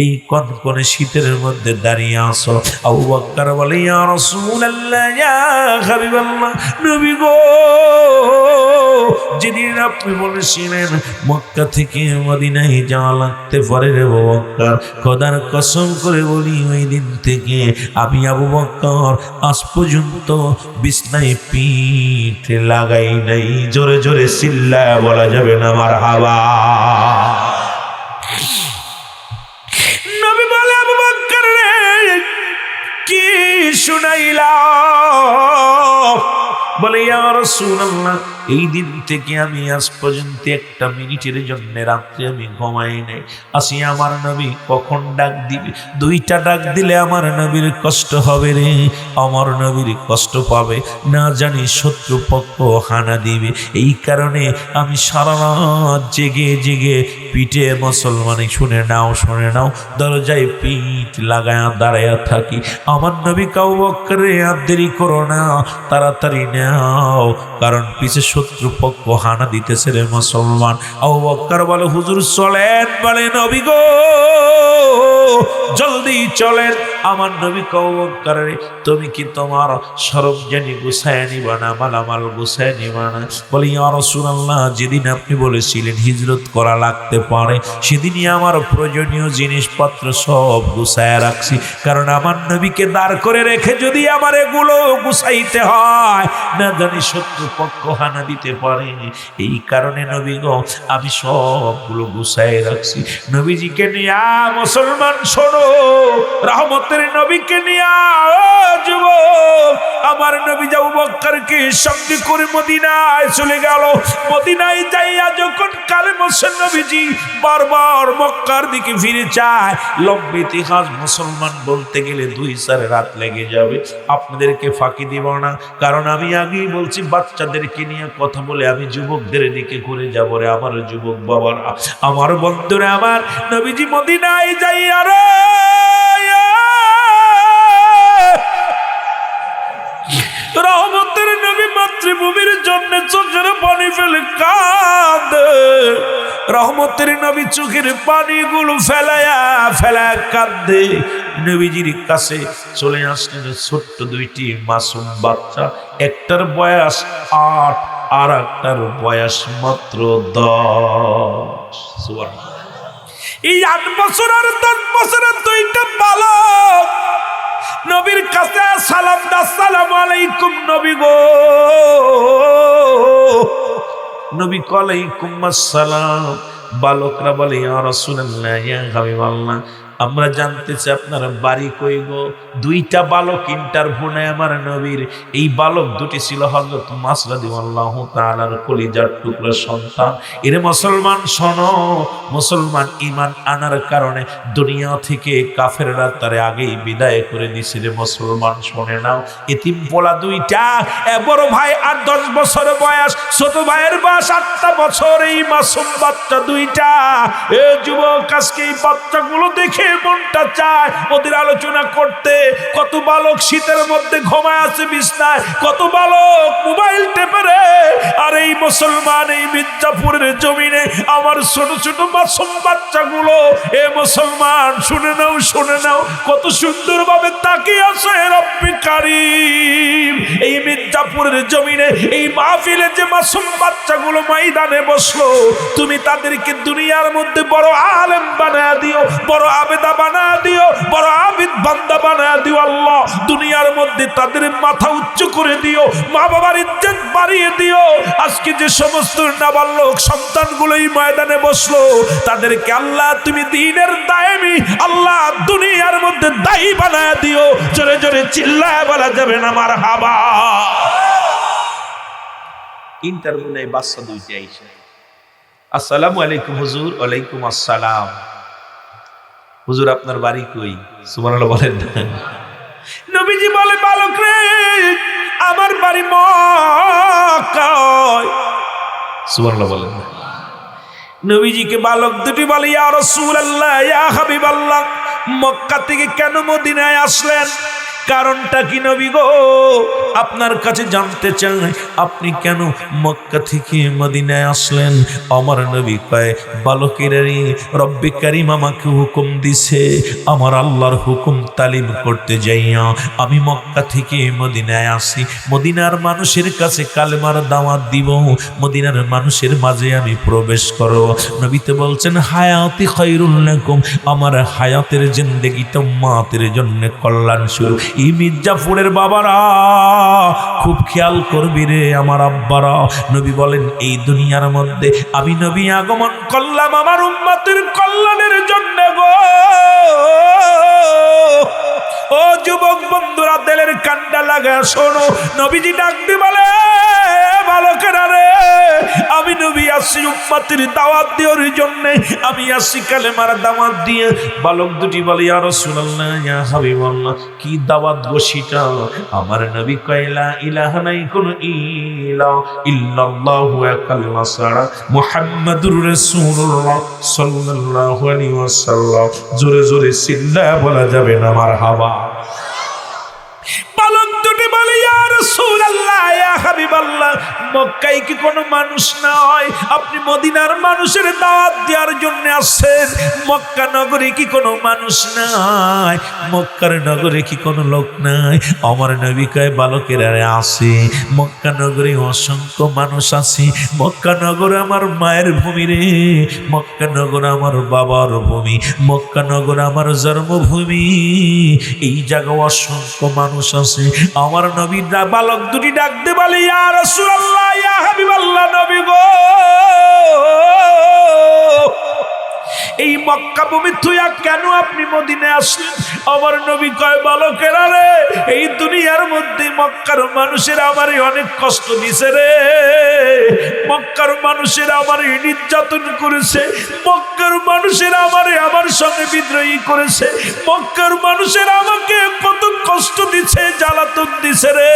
এই কনকনে শীতের মধ্যে দাঁড়িয়ে আসো। আবু বকর বলে, ইয়া রাসূলুল্লাহ, ইয়া হাবিবাল্লাহ, নবী গো, যেদিন আপনি বলেছিলেন মক্কা থেকে মদিনায় যাওয়া লাগতে পারে রে আবু বকর, খোদার কসম করে বলি ওই দিন থেকে আমি আবু বকর আজ পর্যন্ত বিছনায় পিঠ লাগাই নাই। জোরে জোরে চিল্লায়া বলা যাবে না মারহাবা। নবী বলে, আবু বকর রে, কি শুনাইলা? বলে, ইয়া রাসূলুল্লাহ, এই দিন থেকে আমি আজ পর্যন্ত একটা মিনিটের জন্য রাত্রে আমি ঘুমাই নাই। আসি আমার নবী কখন ডাক দিবে, দুইটা ডাক দিলে আমার নবীর কষ্ট হবে রে, আমার নবীর কষ্ট পাবে, না জানি শত্রুপক্ষ হানা দিবে। এই কারণে আমি সারা রাত জেগে জেগে পিঠে মুসলমানে শুনে নাও দরজায় পিঠ লাগায়া দাঁড়ায়া থাকি। আমার নবী আবু বকর রে, আর দেরি করো না, তাড়াতাড়ি নাও, কারণ পিছে শত্রুপক্ষ হানা দিতেছে রে মুসলমান। আবু বকর বলে, হুজুর চলেন। বলে, নবী গো, জলদি চলেন। আমার নবী আবু বকর রে, তুমি কি তোমার সরঞ্জানি গুছায় নিবা না, মালামাল গুছায় নিবা না? বলে, ইয়া রাসূলুল্লাহ, যেদিন আপনি বলেছিলেন হিজরত করা লাগতে পারে, সেদিনই আমার প্রয়োজনীয় জিনিসপত্র সব গুছায় রাখছি, কারণ আমার নবীকে দাঁড় করে রেখে যদি আমার এগুলো গুছাইতে হয়, না জানি শত্রুপক্ষ হানা দিতে পারে। এই কারণে নবী গো, আমি সবগুলো গুছায় রাখছি। নবীজিকে নিয়া মুসলমান শোনো, রহমতের নবীকে নিয়া যুবক, আমার নবী আবু বকরকে সঙ্গে করে মদিনায় চলে গেল। মদিনায় যাইয়া যখন কালেমা নবীজি বারবার মক্কার দিকে ফিরে চায়, লম্বা ইতিহাস মুসলমান বলতে গেলে 2-4 রাত লেগে যাবে। আপনাদেরকে ফাঁকি দিব না, কারণ আমি আগেই বলছি বাচ্চাদেরকে নিয়ে কথা বলে আমি যুবকদের দিকে ঘুরে যাব রে। আমার যুবক বাবারা, আমার বন্ধুরা, আমার নবীজি মদিনায় যাইয়া রে রহমতের নবী মাতৃভূমির জন্য চোখের পানি ফেলে কাঁদে। রহমতের নবী চোখের পানিগুলো ফেলায়া ফেলায়া কাঁদে। নবীজির কাছে চলে আসলেন ছোট্ট 2টি মাসুম বাচ্চা, একটার বয়স 8 আর একটার বয়স মাত্র 10। সুবহানাল্লাহ। এই 8 বছর আর 10 বছরের 2টা বালক নবীর কাছে সালাম দা, আসসালামু আলাইকুম নবী গো। নবী আলাইকুম আসসালাম। বালকরা বলে, ইয়া রাসূলুল্লাহ, ইয়া হাবিবাল্লাহ, আমরা জানতে চাই আপনার বাড়ি কই গো? 2টা বালক ইন্টারভিউ নেয় আমার নবীর। এই বালক 2টি ছিল হযরত মাস রাদিয়াল্লাহু তাআলার কলিজার টুকরা সন্তান। এরে মুসলমান শোনো, মুসলমান ঈমান আনার কারণে দুনিয়া থেকে কাফেররা তারে আগেই বিদায় করে দিয়েছে রে মুসলমান, শুনে নাও। এতিম পোলা 2টা, বড় ভাই 8-10 বছর বয়স, ছোট ভাইয়ের বয়স 8টা বছর। এই মাসুম বাচ্চা 2টা, এ যুবক, আজকে এই বাচ্চাগুলো দেখে মনটা চায় ওদের আলোচনা করতে। কত বালক শীতের মধ্যে ঘুমায় আছে বিছনায়, কত বালক মোবাইল টেপে রে। আর এই মুসলমান, এই মির্জাপুরের জমিনে আমার ছোট ছোট মাসুম বাচ্চাগুলো, এ মুসলমান শুনে নাও, কত সুন্দর ভাবে তাকিয়ে আছে রব্বি কারীম। এই মির্জাপুরের জমিনে, এই মাহফিলে যে মাসুম বাচ্চাগুলো ময়দানে বসলো, তুমি তাদেরকে দুনিয়ার মধ্যে বড় আলেম বানায় দিও, বড় আবেদা বানা দিও, বড় আবিদ বান্দা বানা দিও আল্লাহ। দুনিয়ার মধ্যে তাদের মাথা উচ্চ করে দিও, মা বাবার ইজ্জত বাড়িয়ে দিও। আজকে যে সমস্ত নাবালক সন্তানগুলো এই ময়দানে বসলো, তাদেরকে আল্লাহ তুমি দ্বীনের দায়েমি, আল্লাহ দুনিয়ার মধ্যে দায়ী বানা দিও। জোরে জোরে চিল্লায় বলা যাবে না মারহাবা। ইন্টারভিউ নেই বাচ্চা 2টি আইসা, আসসালামু আলাইকুম হুজুর। ওয়ালাইকুম আসসালাম। হুজুর আপনার বাড়ি কই? সুবহানাল্লাহ বলেন না। নবীজি বলে, বালক রে, আমার বাড়ি মক্কায়। সুবহানাল্লাহ বলেন না। নবীজিকে বালক 2টি বলে, ইয়া রাসূলুল্লাহ, ইয়া হাবিবাল্লাহ, মক্কা থেকে কেন মদিনায় আসলেন? কারণটা কি নবী গো? আপনার কাছে জানতে চাই, আপনি কেন মক্কা থেকে মদিনায় আসলেন? আমার নবী কয়, বালকেরানি রব্বে কারীম আমাকে হুকুম দিছে, আমার আল্লাহর হুকুম তালিম করতে যাইয়া আমি মক্কা থেকে মদিনায় আসি, মদিনার মানুষের কাছে কালেমার দাওয়াত দিব, মদিনার মানুষের মাঝে আমি প্রবেশ করব। নবী তো বলছেন, হায়াতি খায়রুল লাকুম, আমার হায়াতের জিন্দেগিটা উম্মতের জন্য কল্যাণ শুরু। এই মির্জাপুরের বাবারা খুব খেয়াল করবি রে আমার আব্বারা। নবী বলেন, এই দুনিয়ার মধ্যে আমি নবী আগমন করলাম আমার উম্মতের কল্যাণের জন্য গো। ও যুবক বন্ধুরা, দিলের কান্ডা লাগা শোনো, নবীজি ডাকতে বলে, বালকেরা রে, আমি নবী আসি উম্মতের দাওয়াত দেওয়ার জন্য, আমি আসি কালেমার দাওয়াত দিয়ে। বালক দুটি বলে, ইয়া রাসূলুল্লাহ, ইয়া হাবিবাল্লাহ, কি দাওয়াত গো সেটা? আমার নবী কয়, লা ইলাহা নাই কোন ইলাহ ইল্লাল্লাহু আকাল্লা সারা মুহাম্মাদুর রাসূলুল্লাহ সাল্লাল্লাহু আলাইহি ওয়াসাল্লাম। জোরে জোরে চিল্লায়া বলা যাবে না মারহাবা। বালক দুটি বলে, ইয়া রাসূলুল্লাহ, ইয়া হাবিবাল্লাহ, মক্কায় কি কোনো মানুষ নয়? আপনি মদিনার মানুষের দাওয়াত দেওয়ার জন্য আসছেন, মক্কা নগরে কি কোনো মানুষ নাই? মক্কার নগরে কি কোনো লোক নাই? আমার নবী কয়, বালকেরা আসে, মক্কা নগরে অসংখ্য মানুষ আছে। মক্কা নগর আমার মায়ের ভূমি রে, মক্কা নগর আমার বাবার ভূমি, মক্কা নগর আমার জন্মভূমি। এই জায়গায় অসংখ্য মানুষ আছে। আমার নবী বালক দুটি ডাকতে বলে, ইয়া রাসূলুল্লাহ, ইয়া হাবিবাল্লাহ, নবী গো, এই মক্কা ভূমি থুইয়া কেন আপনি মদিনায় আসলেন? আমার নবী কয়, বালকেরা রে, এই দুনিয়ার মধ্যে মক্কার মানুষের আমারই অনেক কষ্ট দিছে রে, মক্কার মানুষের আমারই নির্যাতন করেছে, মক্কার মানুষের আমারই আমার সঙ্গে বিদ্রোহী করেছে, মক্কার মানুষের আমাকে কত কষ্ট দিছে, জ্বালাতন দিছে রে।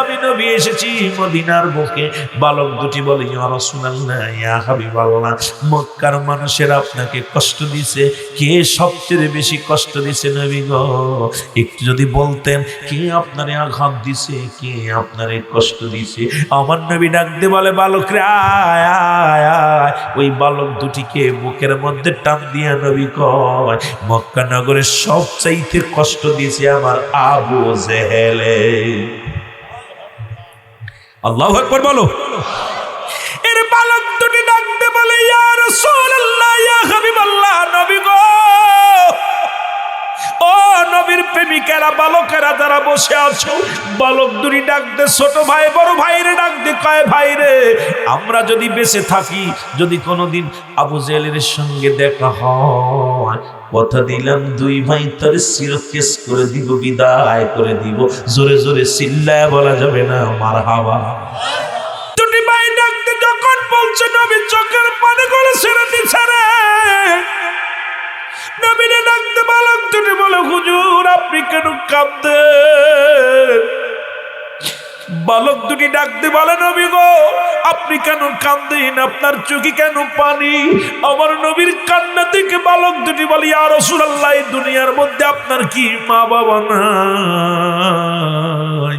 আমি নবী এসেছি মদিনার বুকে। বালক দুটি বলে, ইয়া রাসূলুল্লাহ, ইয়া হাবিবাল্লাহ, মক্কার মানুষের আপনাকে কষ্ট দিছে, কে সবচেয়ে বেশি কষ্ট দিছে নবী গো? একটু যদি বলতেন, কে আপনারে আঘাত দিছে, কে আপনারে কষ্ট দিছে? আমার নবী ডাকতে বলে, বালক রে আয় আয় আয়। ওই বালক দুটিকে বুকের মধ্যে টান দিয়া নবী কয়, মক্কা নগরের সবচাইতে কষ্ট দিছে আমার আবু জেহেলে। আল্লাহু আকবার বলো। এর বালক দুটি ডাকতে বলে, ইয়া রাসূলুল্লাহ, ইয়া হাবিবাল্লাহ, নবী গো, ও নবীর প্রেমিকেরা, বালকেরা যারা বসে আছো, বালক দুটি ডাকতে, ছোট ভাই বড় ভাইরে ডাকতে কয়, ভাই রে, আমরা যদি বেঁচে থাকি, যদি কোনোদিন আবু জেহেলের সঙ্গে দেখা হয়, কথা দিলাম দুই ভাই তার শিরকেস করে দিব, বিদায় করে দিব। জোরে জোরে চিল্লায় বলা যাবে না মারহাবা। দুটি ভাই ডাকতে যখন বলছে, নবী চোখের পানি করে ছেড়ে দিচ্ছে রে। নবীরে ডাকতে বালক দুটি বলে, হুজুর আপনি কেন কাঁদতেন? বালক দুটি ডাকতে বলে, নবী গো, আপনি কেন কাঁদেন? আপনার চোখে কেন পানি? আমার নবীর কান্না থেকে বালক দুটি বলে, ইয়া রাসূলুল্লাহ, এই দুনিয়ার মধ্যে আপনার কি মা বাবা নাই?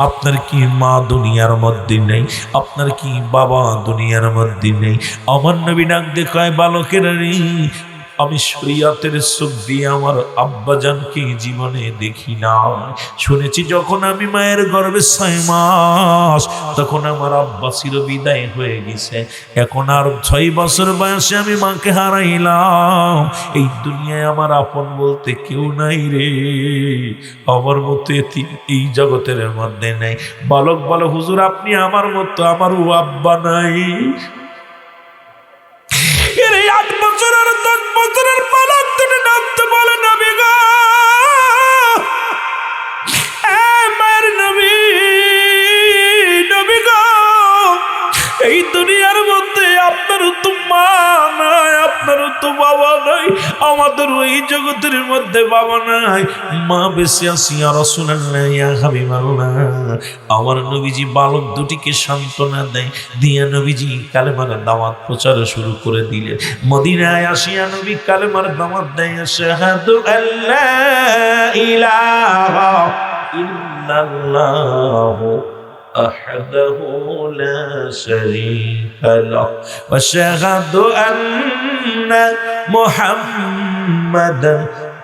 আপনার কি মা দুনিয়ার মধ্যে নেই? আপনার কি বাবা দুনিয়ার মধ্যে নেই? আমার নবী ডাকতে কয়, বালকের রে, আমি শরীয়তের চোখ দিয়ে আমার আব্বাজানকে জীবনে দেখি না। শুনেছি যখন আমি মায়ের গর্ভে 6 মাস, তখন আমার আব্বা চির বিদায় হয়ে গেছে। এখন আর 6 বছর বয়সে আমি মাকে হারাইলাম। এই দুনিয়ায় আমার আপন বলতে কেউ নাই রে, আমার মতো এই জগতের মধ্যে নেই। বালক বলে, হুজুর আপনি আমার মতো, আমারও আব্বা নাই। 8 বছর আর 10 বছরের বালক দুটি ডাকতে বলে, নবী গো, মায়ের নবী, নবী গো, এই দুনিয়ার মধ্যে আপনারও তো মা নাই, আপনারও তো বাবা নাই, আমার আমাদের ওই জগতের মধ্যে বাবা নাই, মা বেঁচে আছি ইয়া রাসূলুল্লাহ ইয়া হাবিবাল্লাহ। আমার নবীজি বালক দুটিকে সান্ত্বনা দেয়, দিয়া নবীজি কালেমার দাওয়াত প্রচার শুরু করে দিলেন। মদিনায় আসিয়া নবী কালেমার দাওয়াত দেয়, আশহাদু আল্লা ইলাহা ইল্লাল্লাহু أحده لا شريك له وأشهد أن محمدا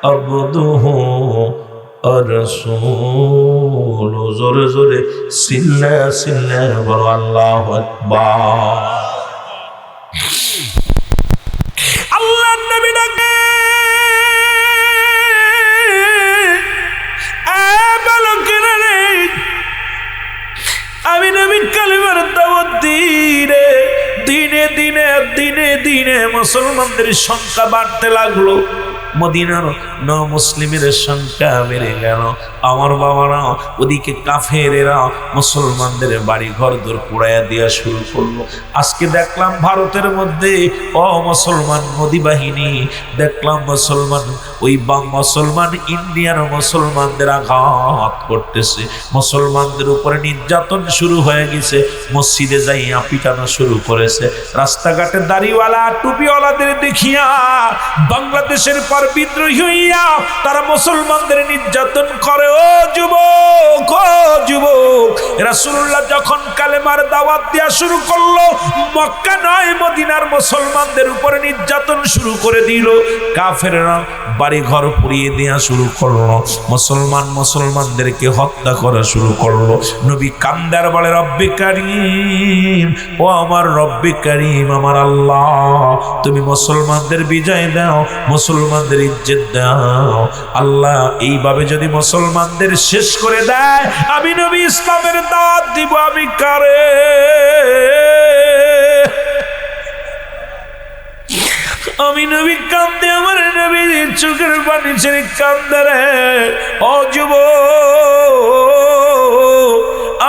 عبده ورسوله زور زور سلا سلا الله أكبر الله النبي আমি নবী কালেমার দাওয়াত দিনে দিনে দিনে দিনে দিনে মুসলমানদের সংখ্যা বাড়তে লাগলো। মদিনার মুসলিমের সংখ্যা বেড়ে গেল। আমার বাবারা ওদিকে কাফেরেরা মুসলমানদের বাড়ি ঘর দূর পুড়াইয়া দেওয়া শুরু করলো। আজকে দেখলাম ভারতের মধ্যে মুসলমান মোদি বাহিনী, দেখলাম মুসলমান ওই মুসলমান ইন্ডিয়ার মুসলমানদের আঘাত করতেছে, মুসলমানদের উপরে নির্যাতন শুরু হয়ে গেছে, মসজিদে যাইয়া পিটানো শুরু করেছে। রাস্তাঘাটে দাড়িওয়ালা টুপিওয়ালাদের দেখিয়া বাংলাদেশের পর বিদ্রোহী হইয়া তারা মুসলমানদের নির্যাতন করে। ও যুবক, ও যুবক, রাসূলুল্লাহ যখন কালেমার দাওয়াত দেয়া শুরু করলো, মক্কা নয় মদিনার মুসলমানদের উপরে নির্যাতন শুরু করে দিল। কাফেররা বাড়ি ঘর পুড়িয়ে দেয়া শুরু করলো, মুসলমানদেরকে হত্যা করা শুরু করলো। নবী কান্দার বলে, রব্বে কারীম, ও আমার রব্বে কারীম, আমার আল্লাহ, তুমি মুসলমানদের বিজয় দাও, মুসলমানদের ইজ্জত দাও। আল্লাহ এইভাবে যদি মুসলমানদের শেষ করে দেয়, আমি নবী ইসলামের দাওয়াত দিব আমি কারে? আমি নবী কান্দে, আমার নবী চোখের পানি ছেড়ে কান্দে রে। ও যুবক,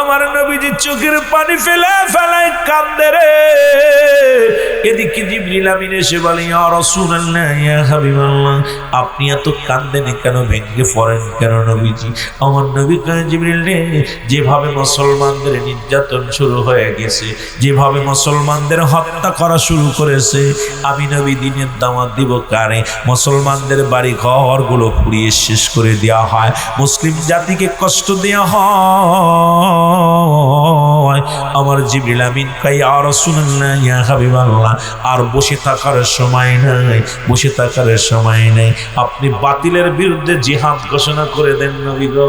আমার নবীজি চোখের পানি ফেলায় কান্দে রে। এদিকে জিবরিল আমিন এসে বলে, ইয়া রাসূলুল্লাহ ইয়া হাবিবাল্লাহ, আপনি এত কান্দেন কেন, ভেঙে পড়েন কেন নবীজি? আমার নবী কয়, জিবরিল রে, যেভাবে মুসলমানদের নির্যাতন শুরু হয়ে গেছে, যেভাবে মুসলমানদের হত্যা করা শুরু করেছে, আমি নবী দিনের দাওয়াত দিব কারে? মুসলমানদের বাড়ি ঘরগুলো পুড়িয়ে শেষ করে দেওয়া হয়, মুসলিম জাতিকে কষ্ট দেওয়া হয়। আমার জিবরিল আমিন কয়, ইয়া রাসূলুল্লাহ ইয়া হাবিবাল্লাহ, আর বসে থাকার সময় নাই, বসে থাকার সময় নেই, আপনি বাতিলের বিরুদ্ধে জিহাদ ঘোষণা করে দেন নবী গো,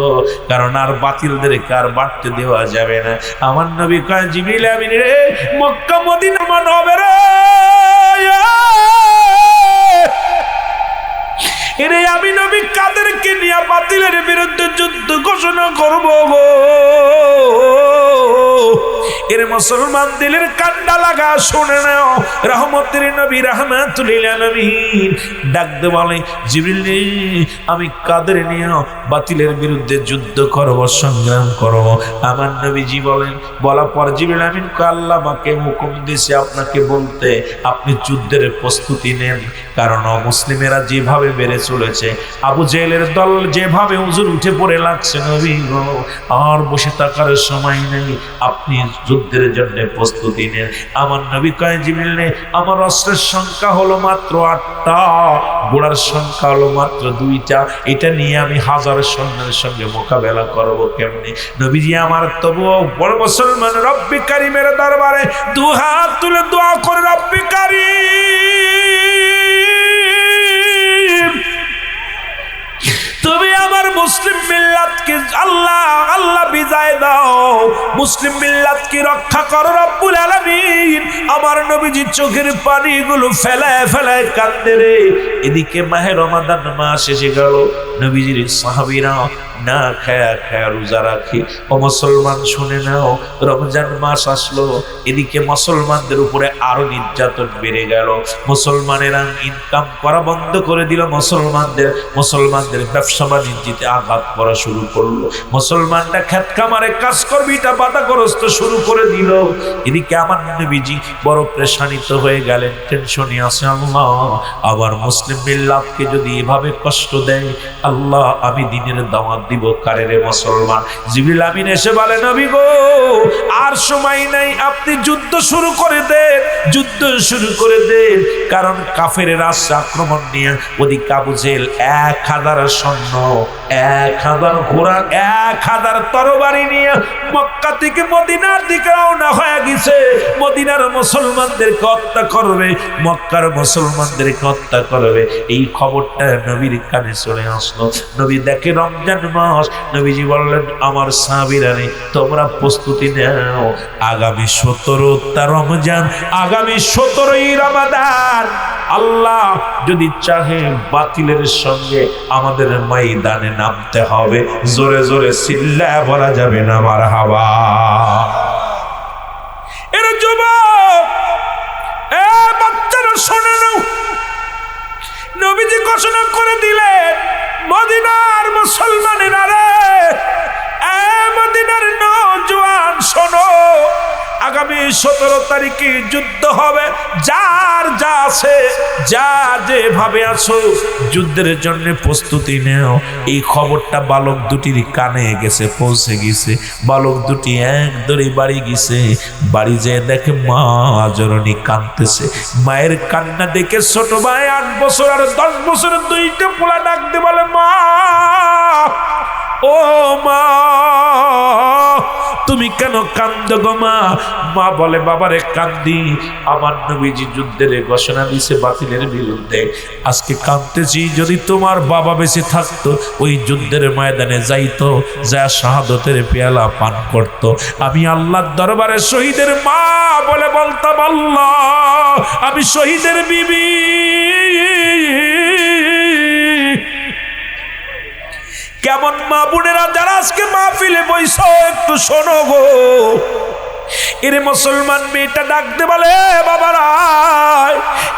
কারণ আর বাতিলদেরকে আর বাড়তে দেওয়া যাবে না। আমার নবী কয়, জিবরিল আমিন রে, মক্কা মদিনা মান হবে রে, এরে আমি নবী কাদেরকে নিয়ে বাতিলের বিরুদ্ধে যুদ্ধ ঘোষণা করব গো? এর মুসলমান দিলের কান্ডা লাগা শুনে নাও। রহমতের নবী রাহমাতুল লিল আলামিন ডাক দে বলে, জিবরিল আমি কাদের নিয়ে বাতিলের বিরুদ্ধে যুদ্ধ করব, সংগ্রাম করব? আমার নবীজি বলেন, বলা পর জিবরিল আমিন কয়, আল্লাহ আমাকে হুকুম দিয়েছে আপনাকে বলতে, আপনি যুদ্ধের প্রস্তুতি নেন, কারণ মুসলিমেরা যেভাবে বেড়ে চলেছে, আবু জেহেলের দল যেভাবে হুজুর উঠে পড়ে লাগছে নবী গো, আর বসে থাকার সময় নেই, আপনি যুদ্ধের জন্য প্রস্তুতি নেন। আমার নবী কয়, জিবরিল আমার অস্ত্রের সংখ্যা হলো মাত্র 8টা, ঘোড়ার সংখ্যা হলো মাত্র 2টা, এটা নিয়ে আমি 1000 সৈন্যের সঙ্গে মোকাবেলা করব কেমনে? নবীজি আমার তবুও বড় মুসলমান রব্বে কারীমের দরবারে দুহাত তুলে দোয়া করে, রব্বে কারীম, তুমি আমার মুসলিম মিল্লাতকে আল্লাহ বিজয় দাও, মুসলিম মিল্লাতকে রক্ষা করো রব্বুল আলামিন। আমার নবীজি চোখের পানিগুলো ফেলায় কান্দে রে। এদিকে মাহে রমাদান মাস এসে গেল, নবীজির সাহাবীরা না খায়া রোজা রাখে। ও মুসলমান শুনে নাও, রমজান মাস আসলো, এদিকে মুসলমানদের উপরে আরো নির্যাতন বেড়ে গেল। মুসলমানেরা ইনকাম করা বন্ধ করে দিল, মুসলমানদের ব্যবসা বাণিজ্যতে আঘাত করা শুরু শুরু করলো। মুসলমানরা খেত খামারে কাজ করবে এটা বাধাগ্রস্ত শুরু করে দিল। এদিকে আমার নবীজি বড় প্রেশানিত হয়ে গেলেন, টেনশনে আছে, আল্লাহ আবার মুসলিম মিল্লাতকে যদি এভাবে কষ্ট দেয়, আল্লাহ আমি দিনের দাওয়াত দিব কারে রে মুসলমান। জিবরিল আমিন এসে বলে, নবী গো আর সময় নাই, আপনি যুদ্ধ শুরু করে দেন, যুদ্ধ শুরু করে দেন। কারণ কাফেরের আসছে আক্রমণ নিয়ে। ওদিকে আবু জেহেল 1000 সৈন্য, 1000 ঘোড়া, 1000 তরবারি নিয়ে মক্কা থেকে মদিনার দিকে রওনা হয়ে গেছে। মদিনার মুসলমানদেরকে হত্যা করবে, মক্কার মুসলমানদেরকে হত্যা করবে। এই খবরটা নবীর কানে চলে আসলো। নবী দেখে রমজান মাস। নবীজি বললেন, আমার সাহাবীরা রে, তোমরা প্রস্তুতি নাও, আগামী 17টা রমজান, আগামী 17ই রমাদান আল্লাহ যদি চাহে বাতিলের সঙ্গে আমাদের ময়দানে নামতে হবে। জোরে জোরে চিল্লায়া বলা যাবে না মারহাবা। এর যুবক, এ বাচ্চারা শোনো না, নবীজি ঘোষণা করে দিলেন, মদিনার মুসলমানেরা রে, এ মদিনার নওজোয়ান শোনো, আগামী 17 তারিখে যুদ্ধ হবে। যার যা আছে, যা যেভাবে আছো, যুদ্ধের জন্য প্রস্তুতি নেও। এই খবরটা বালক দুটির কানে গেছে, পৌঁছে গেছে। বালক দুটি এক দৌড়ে বাড়ি গেছে। বাড়ি যেয়ে দেখে মা জননী কাঁদতেছে। মায়ের কান্না দেখে ছোট ভাই 8 বছর আর 10 বছরের দুইটা পোলা ডাকতে বলে, মা ও মা তুমি কেন কান্দো গো মা? মা বলে, বাবারে কান্দি, আমার নবীজি যুদ্ধের ঘোষণা দিয়েছে বাতিলের বিরুদ্ধে, আজকে কাঁদতেছি। যদি তোমার বাবা বেঁচে থাকতো, ওই যুদ্ধের ময়দানে যাইতো, যা শাহাদতের পেয়ালা পান করত, আমি আল্লাহর দরবারে শহীদের মা বলে বলতাম, আল্লাহ আমি শহীদের বিবি। কেমন মা বোনেরা যারা আজকে মাহফিলে বইছো, একটু শোনো গো। এরে মুসলমান মেয়েটা ডাকতে বলে, বাবারা,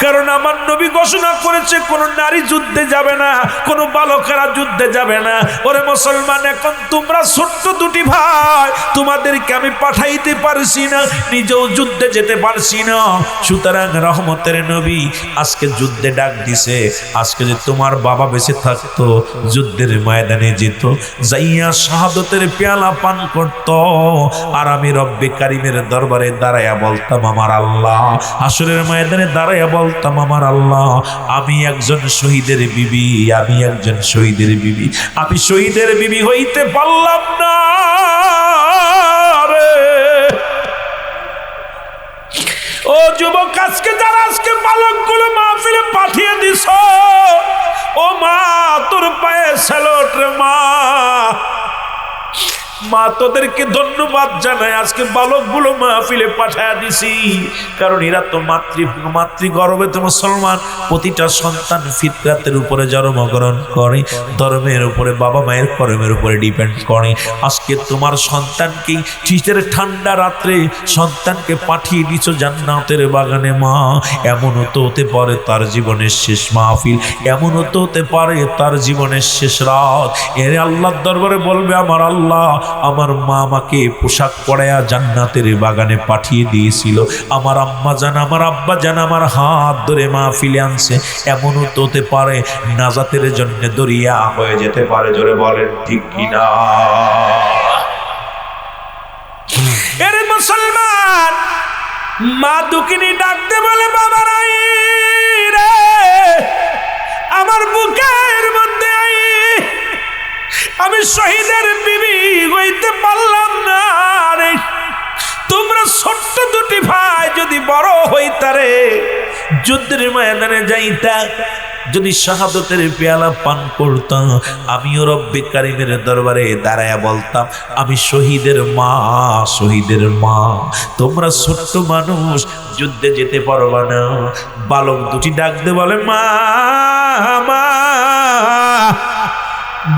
কারণ আমার নবী ঘোষণা করেছে কোন নারী যুদ্ধে যাবে না, কোন বালকেরা যুদ্ধে যাবে না। ওরে মুসলমান, এখন তোমরা ছোট্ট দুটি ভাই, তোমাদেরকে আমি পাঠাইতে পারছি না, নিজেও যুদ্ধে যেতে পারছি না। সুতরাং রহমতের নবী আজকে যুদ্ধে ডাক দিছে। আজকে যে তোমার বাবা বেঁচে থাকতো, যুদ্ধের ময়দানে যেত, যাইয়া শাহাদতের পেয়ালা পান করত, আর আমি রব্বে কারিমের দরবারে দাঁড়াইয়া বলতাম, আমার আল্লাহ, হাসরের ময়দানে দাঁড়াইয়া বলতাম, আমার আল্লাহ আমি একজন শহীদের বিবি, আমি একজন শহীদের বিবি, আমি শহীদের বিবি হইতে পারলাম না রে। ও যুবক, আজকে যারা আজকে বালকগুলো মাহফিলে পাঠিয়ে দিছ, ও মা তোর পায়ে স্যালুট রে মা। মা তোদেরকে ধন্যবাদ জানাই, আজকে বালকগুলো মাহফিলে পাঠায়া দিছি, কারণ এরা তো মাতৃগর্ভে তো মুসলমান। প্রতিটা সন্তান ফিতরাতের উপরে জন্মগ্রহণ করে, ধর্মের উপরে, বাবা মায়ের কর্মের উপরে ডিপেন্ড করে। আজকে তোমার সন্তানকে শীতের ঠান্ডা রাত্রে সন্তানকে পাঠিয়ে দিছ জান্নাতের বাগানে। মা, এমনও তো হতে পারে তার জীবনের শেষ মাহফিল, এমনও তো হতে পারে তার জীবনের শেষ রাত। এর আল্লাহর দরবারে বলবে, আমার আল্লাহ আমার মা আমাকে পোশাক পরায়া জান্নাতের বাগানে পাঠিয়ে দিয়েছিল, আমার আম্মা জান, আমার আব্বা জান আমার হাত ধরে মাহফিলে আনছে। এমনও তো হতে পারে নাজাতের জন্য দরিয়া হয়ে যেতে পারে। জোরে বলেন ঠিক কিনা? এরে মুসলমান, মা দুঃখিনী ডাকতে বলে, বাবা রাই রে, আমার বুকের মধ্যে আই, আমি শহীদের বিবি হইতে পারলাম না রে। তোমরা ছোট্ট দুটি ভাই যদি বড় হইতারে, যুদ্ধের ময়দানে যাইতা, যদি শাহাদতের পেয়ালা পান করতাম, আমিও রব্বে কারিমের দরবারে দাঁড়ায়া বলতাম, আমি শহীদের মা, শহীদের মা। তোমরা ছোট্ট মানুষ, যুদ্ধে যেতে পারবা না। বালক দুটি ডাকতে বলে, মা মা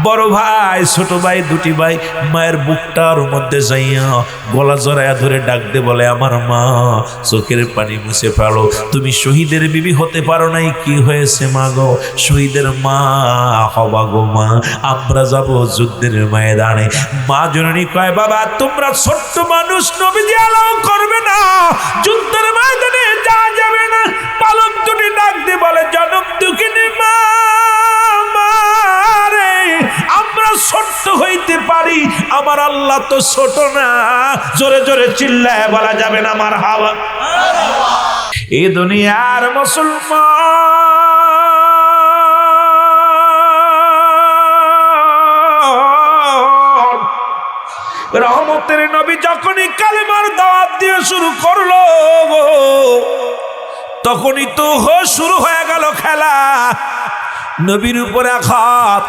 বড় ভাই ছোট ভাই দুটি ভাই মায়ের বুকটার মধ্যে যাইয়া গলা জড়াইয়া ধরে ডাক দে বলে, আমার মা, চোখের পানি মুছে ফেলো, তুমি শহীদের বিবি হতে পারো নাই, কি হয়েছে মা গো? শহীদের মা হবা গো মা, আমরা যাব যুদ্ধের ময়দানে। মা জননী কয়, বাবা তোমরা ছোট্ট মানুষ, নবীজি অ্যালাউ করবে না, যুদ্ধের ময়দানে যাওয়া যাবে না। পালক দুটি ডাক দিয়ে বলে, জনম দুঃখিনী মা, আমরা ছোট্ট হইতে পারি, আমার আল্লাহ তো ছোট না। জোরে জোরে চিল্লায় বলা যাবে না আমার হাওয়া। এই দুনিয়ার মুসলমান, রহমতের নবী যখনই কালেমার দাওয়াত দিয়ে শুরু করলো, তখনই তো শুরু হয়ে গেল খেলা। নবীর উপরে আঘাত,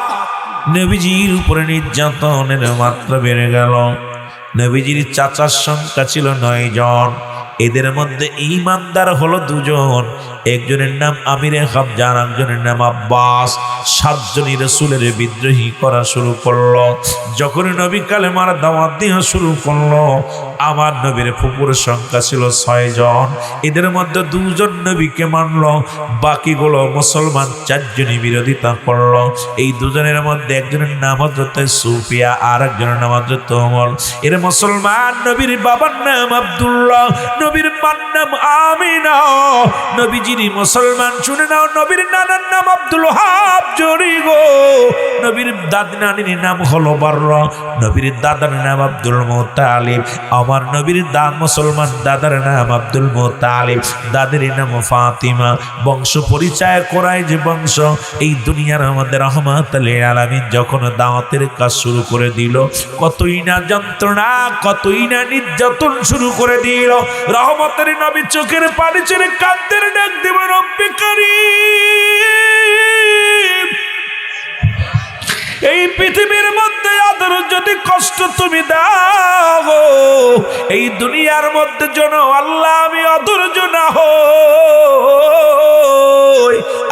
নবীজির উপরে নির্যাতনের মাত্রা বেড়ে গেল। নবীজির চাচার সংখ্যা ছিল 9 জন, এদের মধ্যে ঈমানদার হলো 2 জন, একজনের নাম আমিরে হামজা, একজনের নাম আব্বাস। 7 জনই রাসূলের বিদ্রোহী করা শুরু করলো। যখন নবী কালেমার দাওয়াত দেওয়া শুরু করলো, আমার নবীর ফুপুর সংখ্যা ছিল 6 জন, এদের মধ্যে 2 জন নবীকে মানলো, বাকিগুলো মুসলমান 4 জনই বিরোধিতা করলো। এই 2 জনের মধ্যে একজনের নাম হযরত সুফিয়া, আর একজনের নাম হযরত ওমর। এর মুসলমান, নবীর বাবার নাম আব্দুল্লাহ, নবীর মার নাম আমিনা। নবীজির মুসলমান শুনে নাও, নবীর নানার নাম আব্দুল ওয়াহাব জরি গো, নবীর দাদি নানির নাম হলো বাররা, নবীর দাদার নাম আব্দুল মুত্তালিব। আমার নবীর মুসলমান দাদার নাম আব্দুল মুত্তালিব, দাদির নাম ফাতিমা। বংশ পরিচয় করায় যে বংশ, এই দুনিয়ার আমাদের রহমাতুল লিল আলামিন যখন দাওয়াতের কাজ শুরু করে দিল, কতই না যন্ত্রণা, কতই না নির্যাতন শুরু করে দিল। রহমতের নবী চোখের পানি ছেড়ে কাঁদতে ডাক দিব, রব্বে কারীম, এই পৃথিবীর মধ্যে আদর যদি কষ্ট তুমি দাও, এই দুনিয়ার মধ্যে যেন আল্লাহ আমি অধৈর্য না হই,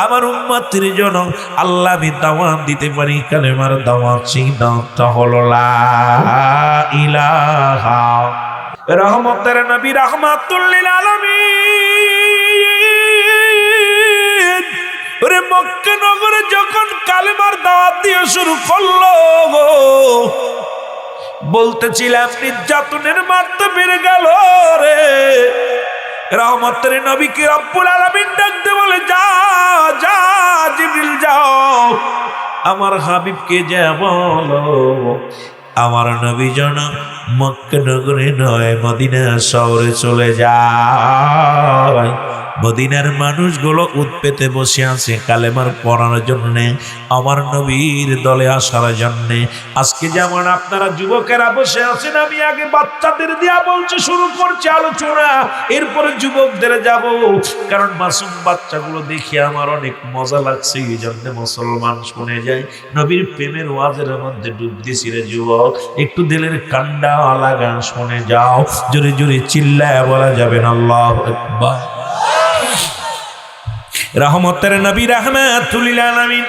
আমার উম্মতের জন্য আল্লাহ আমি দাওয়াত দিতে পারি। কালেমার দাওয়াত, সেই দাওয়াতটা হলো লা ইলাহা। রহমতের নবী রাহমাতুল লিল আলামিন ওরে মক্কা নগরে যখন কালেমার দাওয়াত দিয়ে শুরু করলো, বলতেছিলাম নির্যাতনের মাত্রা বেড়ে গেল রে। রহমতের নবীকে রব্বুল আলামিন ডাকতে বলে, যা যা জিবরিল যাও, আমার হাবিবকে যা বলো, আমার নবী যেন মক্কা নগরে নয় মদিনা শহরে চলে যায়। মদিনার মানুষগুলো উৎপেতে বসে আছে কালেমার পড়ানোর জন্যে, আমার নবীর দলে আসার জন্যে। আজকে যেমন আপনারা যুবকেরা বসে আছেন, আমি আগে বাচ্চাদের দিয়া বলছি, শুরু করছি আলোচনা, এরপরে যুবকদের যাব, কারণ মাসুম বাচ্চাগুলো দেখে আমার অনেক মজা লাগছে, এই জন্য মুসলমান শুনে যায়। নবীর প্রেমের ওয়াজের মধ্যে ডুব দিছি রে যুবক, একটু দিলের কান্ডা লাগা শুনে যাও, জোরে জোরে চিল্লায় বলা যাবেন আল্লাহু আকবার। রহমতের নবী রাহমাতুল লিল আলামিন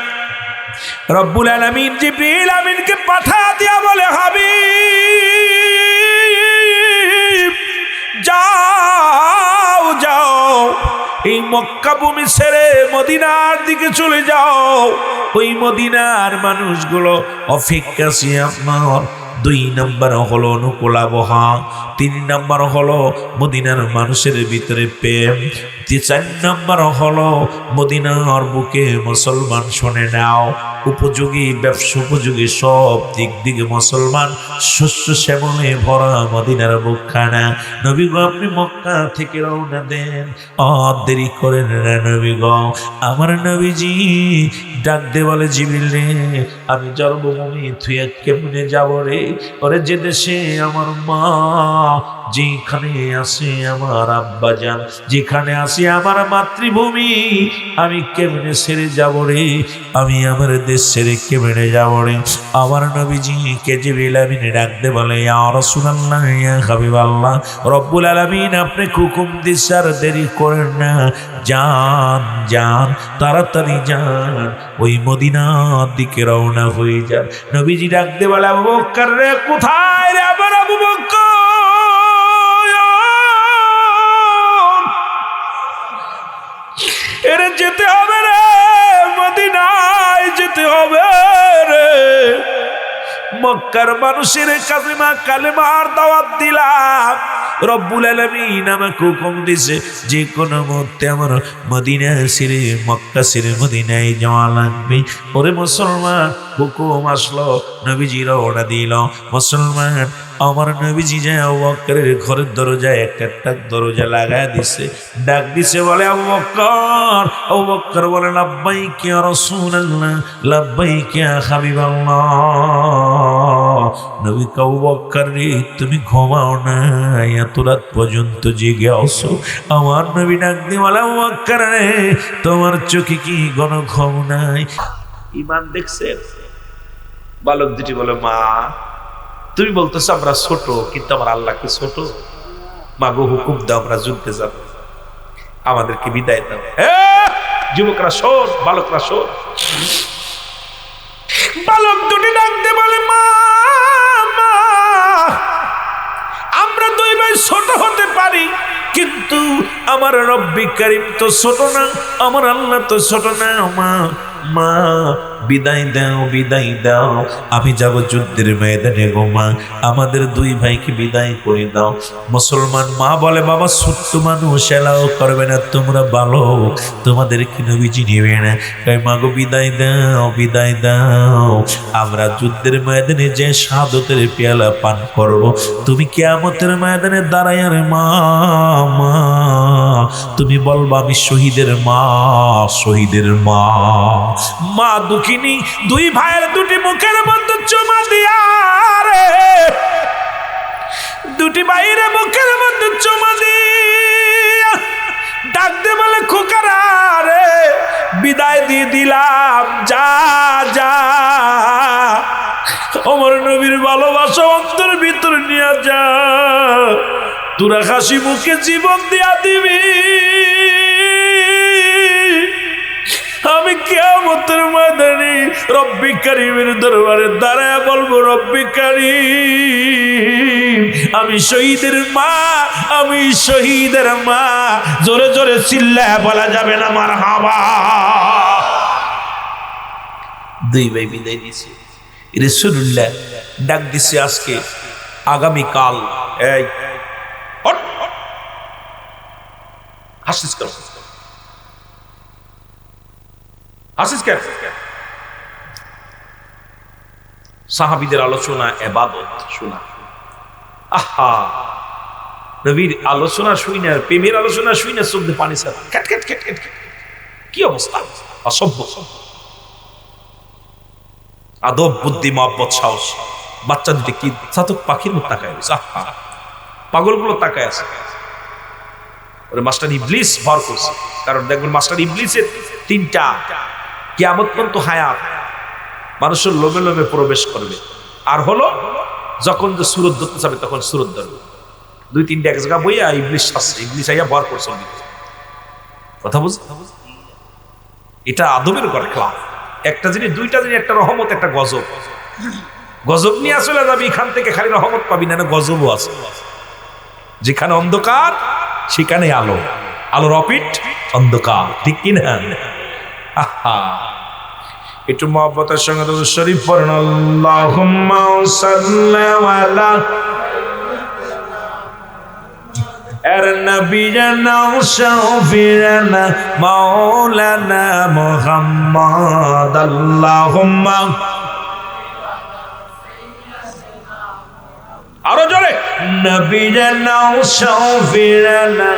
রব্বুল আলামিন জিবরিল আমিনকে পাঠা দিয়া বলে, হাবিব যাও যাও, এই মক্কা ভূমি ছেড়ে মদিনার দিকে চলে যাও। ওই মদিনার মানুষগুলো অপেক্ষাশীল আপনার। 2 নম্বর হলো অনুকূল আবহাওয়া, 3 নম্বর হলো মদিনার মানুষের ভিতরে প্রেম, 4 নম্বর হলো মদিনার বুকে মুসলমান শুনে নাও উপযোগী, ব্যবসা উপযোগী সব দিক দিকে মুসলমান শস্য শ্যামলে ভরা মদিনার বুকখানা। নবী গো আপনি মক্কা থেকে রওনা দেন, দেরি করেন না নবী গো। আমার নবীজি ডাক দে বলে, জিবরিল রে, আমি জন্মভূমি থুয়ে কেমনে যাব রে, ওরে যে দেশে আমার মা যেখানে আছে আমার আব্বাজান, যেখানে আছে আমার মাতৃভূমি, আমি কেমনে ছেড়ে যাব রে, আমি আমার দেশ ছেড়ে কেমনে যাব রে। আমার নবীজিকে জিবরিল আমিন ডাকতে বলে, ইয়া রাসূলুল্লাহ, ইয়া হাবিবাল্লাহ, রব্বুল আলামিন আপনি হুকুম দিছে, আর দেরি করেন না, যান যান, তাড়াতাড়ি যান, ওই মদিনার দিকে রওনা হয়ে যান। নবীজি ডাকতে বলে, আবু বকর রে, কোথায় রে আমার আবু বকর? এরে যেতে হবে রে, মদিনায় যেতে হবে রে, মক্কার মানুষের কালিমা কালেমার দাওয়াত দিলাম, রব্বুল আলামিন আমাকে হুকুম দিছে যে কোনো মুহূর্তে আমার মদিনা ছেড়ে, মক্কা ছেড়ে মদিনায় যাওয়া লাগবে। ওরে মুসলমান, হুকুম আসলো, নবীজি রওনা দিল। মুসলমান, আমার নবীজি যায় আবু বকরের ঘরের দরজায় একটা দরজা লাগায় দিছে, ডাক দিছে, বলে আবু বকর। আবু বকর বলে, লাব্বাইক ইয়া রাসূলুল্লাহ, লাব্বাইক ইয়া হাবিবাল্লাহ। নবী আবু বকর রে, তুমি ঘুমাও না, এত রাত পর্যন্ত জেগে আসো। আমার নবী ডাক দিয়ে বলে, আবু বকর রে, তোমার চোখে কি ঘন ঘুম নাই? ঈমান দেখছেন? বালক দুটি বলে, মা তুমি বলতেছো আমরা ছোট, কিন্তু আমার আল্লাহ কি ছোট? মা গো, হুকুম দাও, আমরা যুদ্ধে যাব, আমাদেরকে বিদায় দাও। যুবকরা শোন, বালকরা শোন। বালক দুটি ডাকতে বলে, মা মা, আমরা দুই ভাই ছোট হতে পারি, কিন্তু আমার রব্বি কারীম তো ছোট না, আমার আল্লাহ তো ছোট না। মা মা, বিদায় দাও, বিদায় দাও, আমি যাব যুদ্ধের ময়দানে গো মা, আমাদের দুই ভাইকে বিদায় করে দাও। মুসলমান মা বলে, বাবা ছোট্ট মানুষ, এলাও করবে না, তোমরা ভালো, তোমাদেরকে নবীজি নেবে না। মা গো, বিদায় দাও, বিদায় দাও, আমরা যুদ্ধের ময়দানে যে শাহাদাতের পেয়ালা পান করব, তুমি কিয়ামতের ময়দানে দাঁড়ায় রে মা, মা তুমি বলবা আমি শহীদের মা, শহীদের মা। মা দুঃখিনী, দুই ভাইয়ের দুটি মুখের মধ্যে চুমা দিয়া রে, দুটি ভাইয়ের মুখের মধ্যে চুমা দিয়া ডাকতে বলে, খোকারা রে, বিদায় দিয়ে দিলাম, যা যা, আমার নবীর ভালোবাসা অন্তর ভিতর নিয়ে যা, তোরা হাসি মুখে জীবন দিয়া দিবি, আমি কিয়ামতের ময়দানে রব্বি কারীমের দরবারে দাঁড়ায় বলবো, রব্বি কারীম, আমি শহীদের মা, আমি শহীদের মা। জোরে জোরে চিল্লায় বলা যাবে না মারহাবা। দুই ভাই বিদায় দিছে। রাসূলুল্লাহ ডাক দিছে, আজকে আগামীকাল, এই হাসিস কর, হাসিস কেন? সাহাবীদের আলোচনা ইবাদত শোনা। আহা, নবীর আলোচনা শুই না, প্রেমের আলোচনা শুই না, চোখ দিয়ে পানি ছাড়া, ক্যাট ক্যাট ক্যাট ক্যাট, কি অবস্থা, অসভ্য। আদব, বুদ্ধি, মহব্বত, সাহস, বাচ্চা দিতে কি চাতক পাখির মতো তাকায় রয়েছে, পাগলগুলো তাকায় আছে। ওরে মাস্টার ইবলিস ভর করছে, কারণ দেখবেন মাস্টার ইবলিসের তিনটা কিয়ামত পর্যন্ত হায়াত, মানুষের লোমে লোমে প্রবেশ করবে, আর হলো যখন যে সুরত ধরতে যাবে তখন সুরত ধরবে। দুই তিনটা এক জায়গা বইয়া ইবলিস আসছে, ইবলিস আইয়া ভর করছে। কথা বুঝ, এটা আদবের উপর খেলা। একটা জিনিস, দুইটা জিনিস, একটা রহমত, একটা গজব। গজব নিয়ে আসলে যাবি, এখান থেকে খালি রহমত পাবি না, গজবও আছে। যেখানে অন্ধকার সেখানে আলো, আলোর অপিট অন্ধকার, ঠিক কিনা? আহা, একটু মহব্বতের সঙ্গে দুরূদ শরীফ পড়ুন। আল্লাহুম্মা সাল্লি আলা নবিয়িনা শাফি'না মাওলানা মুহাম্মদ। আল্লাহুম্মা, আরো জোরে, নবিয়িনা শাফি'না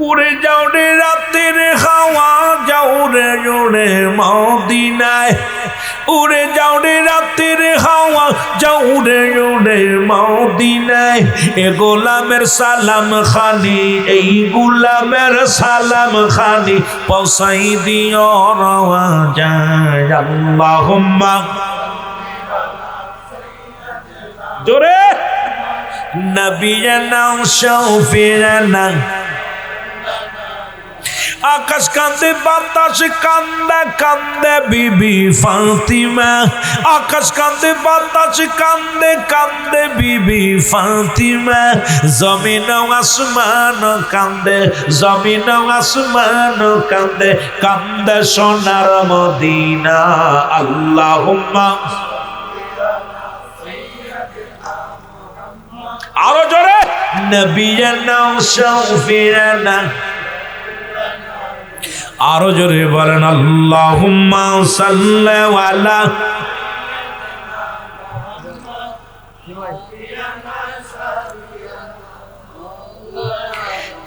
উড়ে যাও রে রাতের হাওয়া, যাও রে উড়ে মদিনায়। উড়ে যাও রে রাতের হাওয়া, যাও রে উড়ে মদিনায়। এ গোলামের সালাম খানি, এই গোলামের সালাম খানি পৌঁছাই দিও রওয়া যায়। আল্লাহুম্মা জোরে নবিয়ানা শাফিয়ানা। আকাশ কান্দে বাতাস কান্দে কান্দে বিবি ফাতিমা। আকাশ কান্দে বাতাস কান্দে কান্দে বিবি ফাতিমা। জমিন আসমান কান্দে, জমিন আসমান কান্দে, কান্দে সোনার মদিনা। আল্লাহুম্মা আরো জোরে নবিয়ানা শাফিয়ানা। আরো জোরে বলেন আল্লাহুম্মা সাল্লি আলা।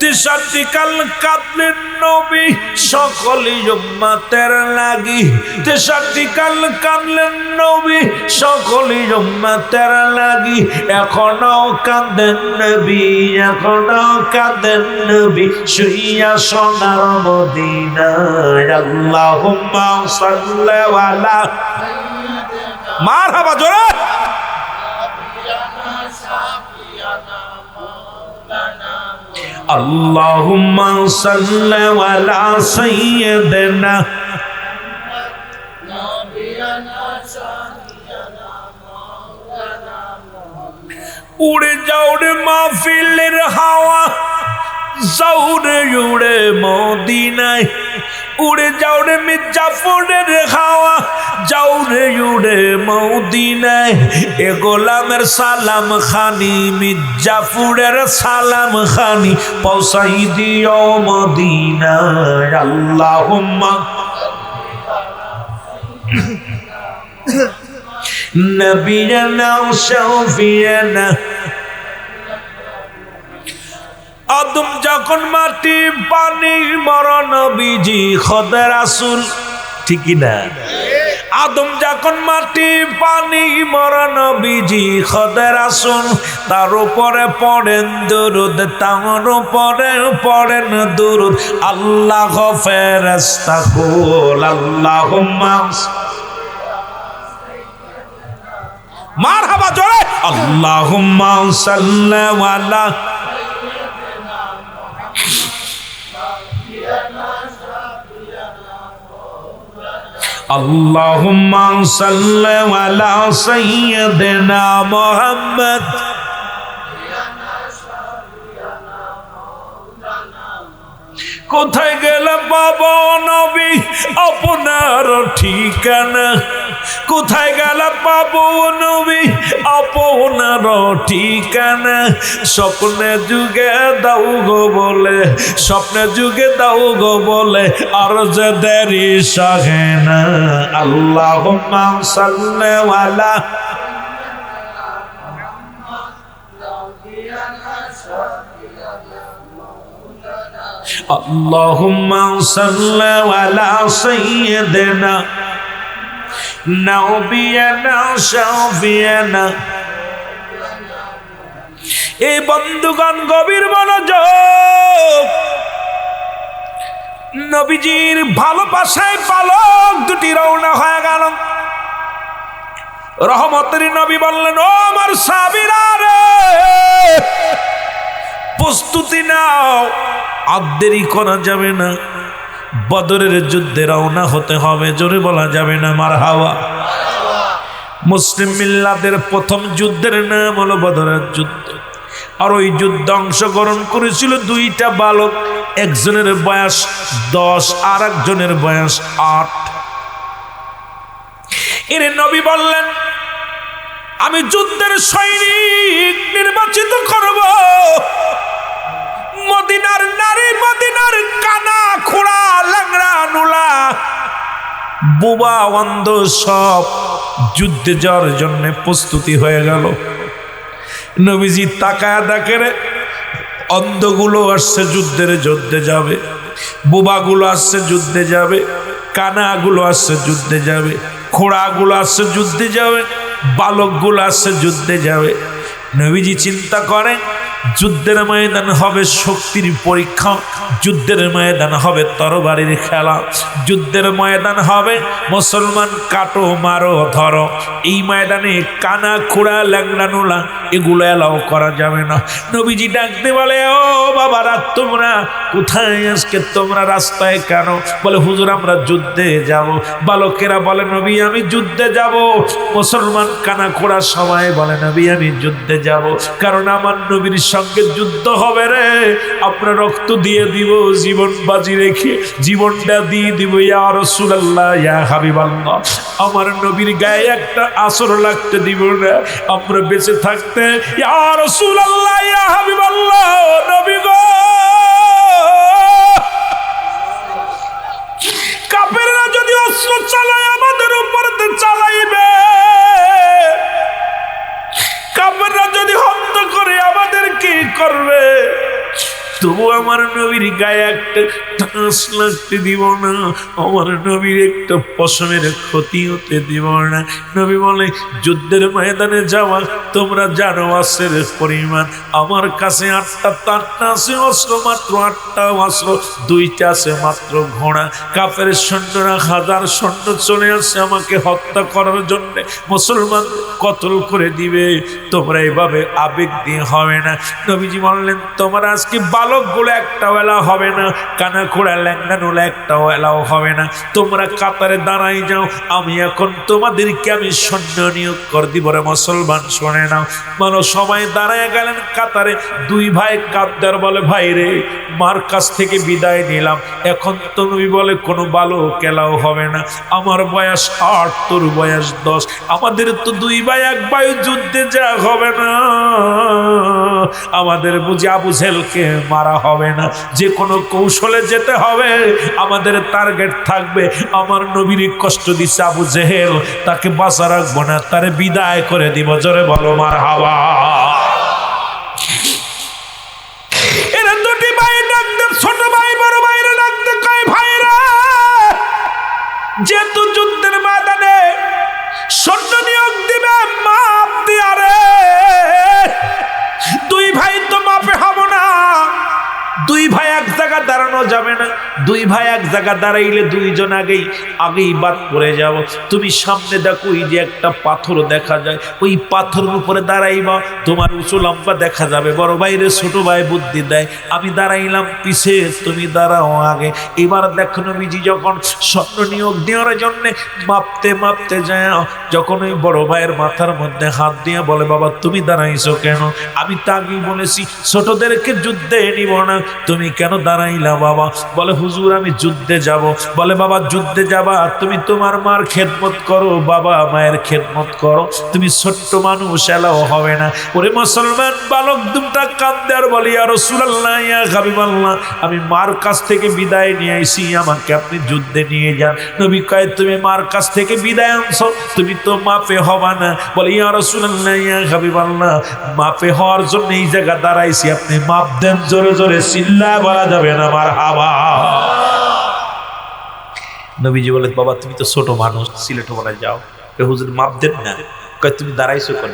তেসাত্তিকাল কাঁদলেন নবী সকলি উম্মতের লাগি। তেসাত্তিকাল কাঁদলেন নবী সকলি উম্মতের লাগি। এখনো কাঁদেন নবী, এখনো কাঁদেন নবী শুইয়া সোনার মদিনায়। আল্লাহুম্মা সাল্লি আলা। মারহাবা জোরে। আল্লাহুম্মা সাল্লি আলা সাইয়্যিদিনা। উড়ে যাও রে মাহফিলের হাওয়া, যাও রে উড়ে মদিনায়। উড়ে যাও রে মির্জাফরের হাওয়া, যাও রে উড়ে মদিনায়। এ গোলামের সালাম খানি, মির্জাফরের সালাম খানি পৌঁছাই দিও মদিনায়। আল্লাহুম্মা নবিয়ানা শাফিয়ানা। আদম যখন মাটি পানি মরা নবীজি খোদা রাসূল, ঠিক না? আদম যখন মাটি পানি মরা নবীজি খোদা রাসূল। তার উপরে পড়েন দুরুদ, তার উপরে পড়েন দুরুদ। আল্লাহ ফেরেশতা কুল আল্লাহুম্মা মারহাবা জোরে। আল্লাহুম্মা সাল্লি আলা। আল্লাহুম্মা সাল্লি আলা সাইয়্যিদিনা মুহাম্মদ। কোথায় গেলে পাবো নবী আপনার ঠিকানা? কোথায় গেলে পাবো নবী আপনার ঠিকানা? স্বপ্নে যুগে দাও গো বলে, স্বপ্নে যুগে দাও গো বলে, আর যে দেরি সহে না। আল্লাহুম্মা সাল্লি আলা। আল্লাহুম্মা সাল্লি আলা সাইয়্যিদিনা নবিয়ানা শাফিয়ানা। এই বন্ধুগণ গভীর মনোযোগ। নবীজির ভালোবাসায় পালক দুটি রওনা হয়ে গেল। রহমতের নবী বললেন, ও আমার সাহাবীরা রে, প্রস্তুতি নাও, আর দেরি করা যাবে না। বদরের যুদ্ধে রওনা হতে হবে। জোরে বলা যাবে না মারহাবা। মুসলিম মিল্লাতের প্রথম যুদ্ধের নাম হলো বদরের যুদ্ধ। আর ওই যুদ্ধে অংশগ্রহণ করেছিল দুইটা বালক। একজনের বয়স 10, আর একজনের বয়স 8। এর নবী বললেন, আমি যুদ্ধের সৈনিক নির্বাচিত করব। মদিনার নারী, মদিনার কানা খোড়া ল্যাংড়া নুলা বুবা অন্ধ সব যুদ্ধে যাওয়ার জন্য প্রস্তুতি হয়ে গেল। নবীজি তাকায়া দেখে রে অন্ধগুলো আসছে যুদ্ধে যাবে, বোবাগুলো আসছে যুদ্ধে যাবে, কানাগুলো আসছে যুদ্ধে যাবে, খোড়াগুলো আসছে যুদ্ধে যাবে, বালকগুলো আসছে যুদ্ধে যাবে। নবীজি চিন্তা করেন যুদ্ধের ময়দান হবে শক্তির পরীক্ষা, যুদ্ধের ময়দান হবে তরবারির খেলা, যুদ্ধের ময়দান হবে মুসলমান কাটো মারো ধরো। এই ময়দানে কানা খোড়া ল্যাংড়া নোলা এগুলো এলাও করা যাবে না। নবীজি ডাকতে বলে, ও বাবারা তোমরা কোথায়, আজকে তোমরা রাস্তায় কেন? বলে হুজুর আমরা যুদ্ধে যাব। বালকেরা বলে নবী আমি যুদ্ধে যাব। মুসলমান কানা খোড়া সবাই বলে নবী আমি যুদ্ধে যাব, কারণ আমার নবীর সঙ্গে যুদ্ধ হবে রে। আমরা রক্ত দিয়ে দিব, জীবন বাজি রেখে জীবনটা দিয়ে দিব। ইয়া রাসূলুল্লাহ, ইয়া হাবিবাল্লাহ, আমার নবীর গায়ে একটা আসর লাগতে দিব না আমরা বেঁচে থাকতে। ইয়া রাসূলুল্লাহ, ইয়া হাবিবাল্লাহ, নবী গো, কাফেররা যদি অস্ত্র চালায় আমাদের উপর চালাইবে, কাফেররা যদি হত্যা করে আমাদের কি করবে? তবু আমার নবীর গায়ে একটা ঠাস লাগতে দিব না, আমার নবীর একটা পশমের ক্ষতি হতে দিব না। নবী বলে যুদ্ধের ময়দানে যাওয়া তোমরা জানো অস্ত্রের পরিমাণ, আমার কাছে 8টা আছে অস্ত্র, মাত্র 8টা অস্ত্র, 2টা আছে মাত্র ঘোড়া। কাফের সৈন্যরা 1000 সৈন্য চলে আসছে আমাকে হত্যা করার জন্য, মুসলমান কতল করে দিবে। তোমরা এভাবে আবেগ দিয়ে হবে না। নবীজি বললেন তোমরা আজকে বালকগুলো একটা বেলা হবে না, কানা খোড়া ল্যাংড়া নোলা একটা বেলাও হবে না। তোমরা কাতারে দাঁড়াই যাও, আমি এখন তোমাদেরকে আমি সৈন্য নিয়োগ করে দিব রে মুসলমান। শোনে নাও, মানুষ সবাই দাঁড়ায় গেলেন কাতারে। 2 ভাই কাদ্দার বলে ভাই রে মার কাছ থেকে বিদায় নিলাম, এখন তো নবী বলে কোনো বালক খেলাও হবে না। আমার বয়স 8, তোর বয়স 10, আমাদের তো 2 ভাই 1 ভাই যুদ্ধে যাওয়া হবে না। আমাদের বুঝি আবু জেহেলকে মারা হবে না, যে কোনো কৌশলে যেতে হবে। আমাদের টার্গেট থাকবে আমার নবীর কষ্ট দিচ্ছে আবু জেহেল, তাকে বাঁচা রাখবো না, তারে বিদায় করে দিব। জোরে বলো মারহাবা। এরা 2টি ভাই ডাকতে, ছোট ভাই বড় ভাইরা ডাকতে কয় ভাইরা, যেহেতু যুদ্ধের ময়দানে সৈন্য নিয়োগ দিবে মাপ দিয়া রে, 2 ভাই তো মাপে হব না। 2 ভাই এক জায়গা দাঁড়ানো যাবে না। 2 ভাই এক জায়গা দাঁড়াইলে 2 জন আগেই বাদ পড়ে যাব। তুমি সামনে দেখো ওই যে একটা পাথর দেখা যায়, ওই পাথরের উপরে দাঁড়াইবা, তোমার উঁচু লম্বা দেখা যাবে। বড় ভাইরে ছোট ভাই বুদ্ধি দেয়, আমি দাঁড়াইলাম পিছে, তুমি দাঁড়াও আগে। এবার দেখো নবীজি যখন স্বপ্ন নিয়োগ দেওয়ার জন্য মাপতে যায়, যখন ওই বড় ভাইয়ের মাথার মধ্যে হাত দিয়ে বলে বাবা তুমি দাঁড়াইছো কেন? আমি তো আগেই বলেছি ছোটদেরকে যুদ্ধে নিব না, তুমি কেন দাঁড়াইলা বাবা? বলে হুজুর আমি যুদ্ধে যাব। বলে বাবা যুদ্ধে যাবা, তুমি তোমার মার খেদমত করো, বাবা মায়ের খেদমত করো, তুমি ছোট্ট মানুষ এলাও হবে না। ওরে মুসলমান বালক 2টা কান্দে আর বলে ইয়া রাসূলুল্লাহ, ইয়া হাবিবাল্লাহ, আমি মার কাছ থেকে বিদায় নিয়ে আইছি, আমাকে আপনি যুদ্ধে নিয়ে যান। নবী কয় তুমি মার কাছ থেকে বিদায় আনছো, তুমি তো মাপে হবা না। বলে ইয়া রাসূলুল্লাহ, ইয়া হাবিবাল্লাহ, মাপে হওয়ার জন্য এই জায়গা দাঁড়াইছি, আপনি মাপ দেন। জোরে জোরে চিল্লা বলা যাবে না মারহাবা। নবীজি বলে বাবা তুমি তো ছোট মানুষ, সিলেট বলা যাও। কয় হুজুর মাপ দেন না। কয় তুমি দাঁড়াইছো কেন?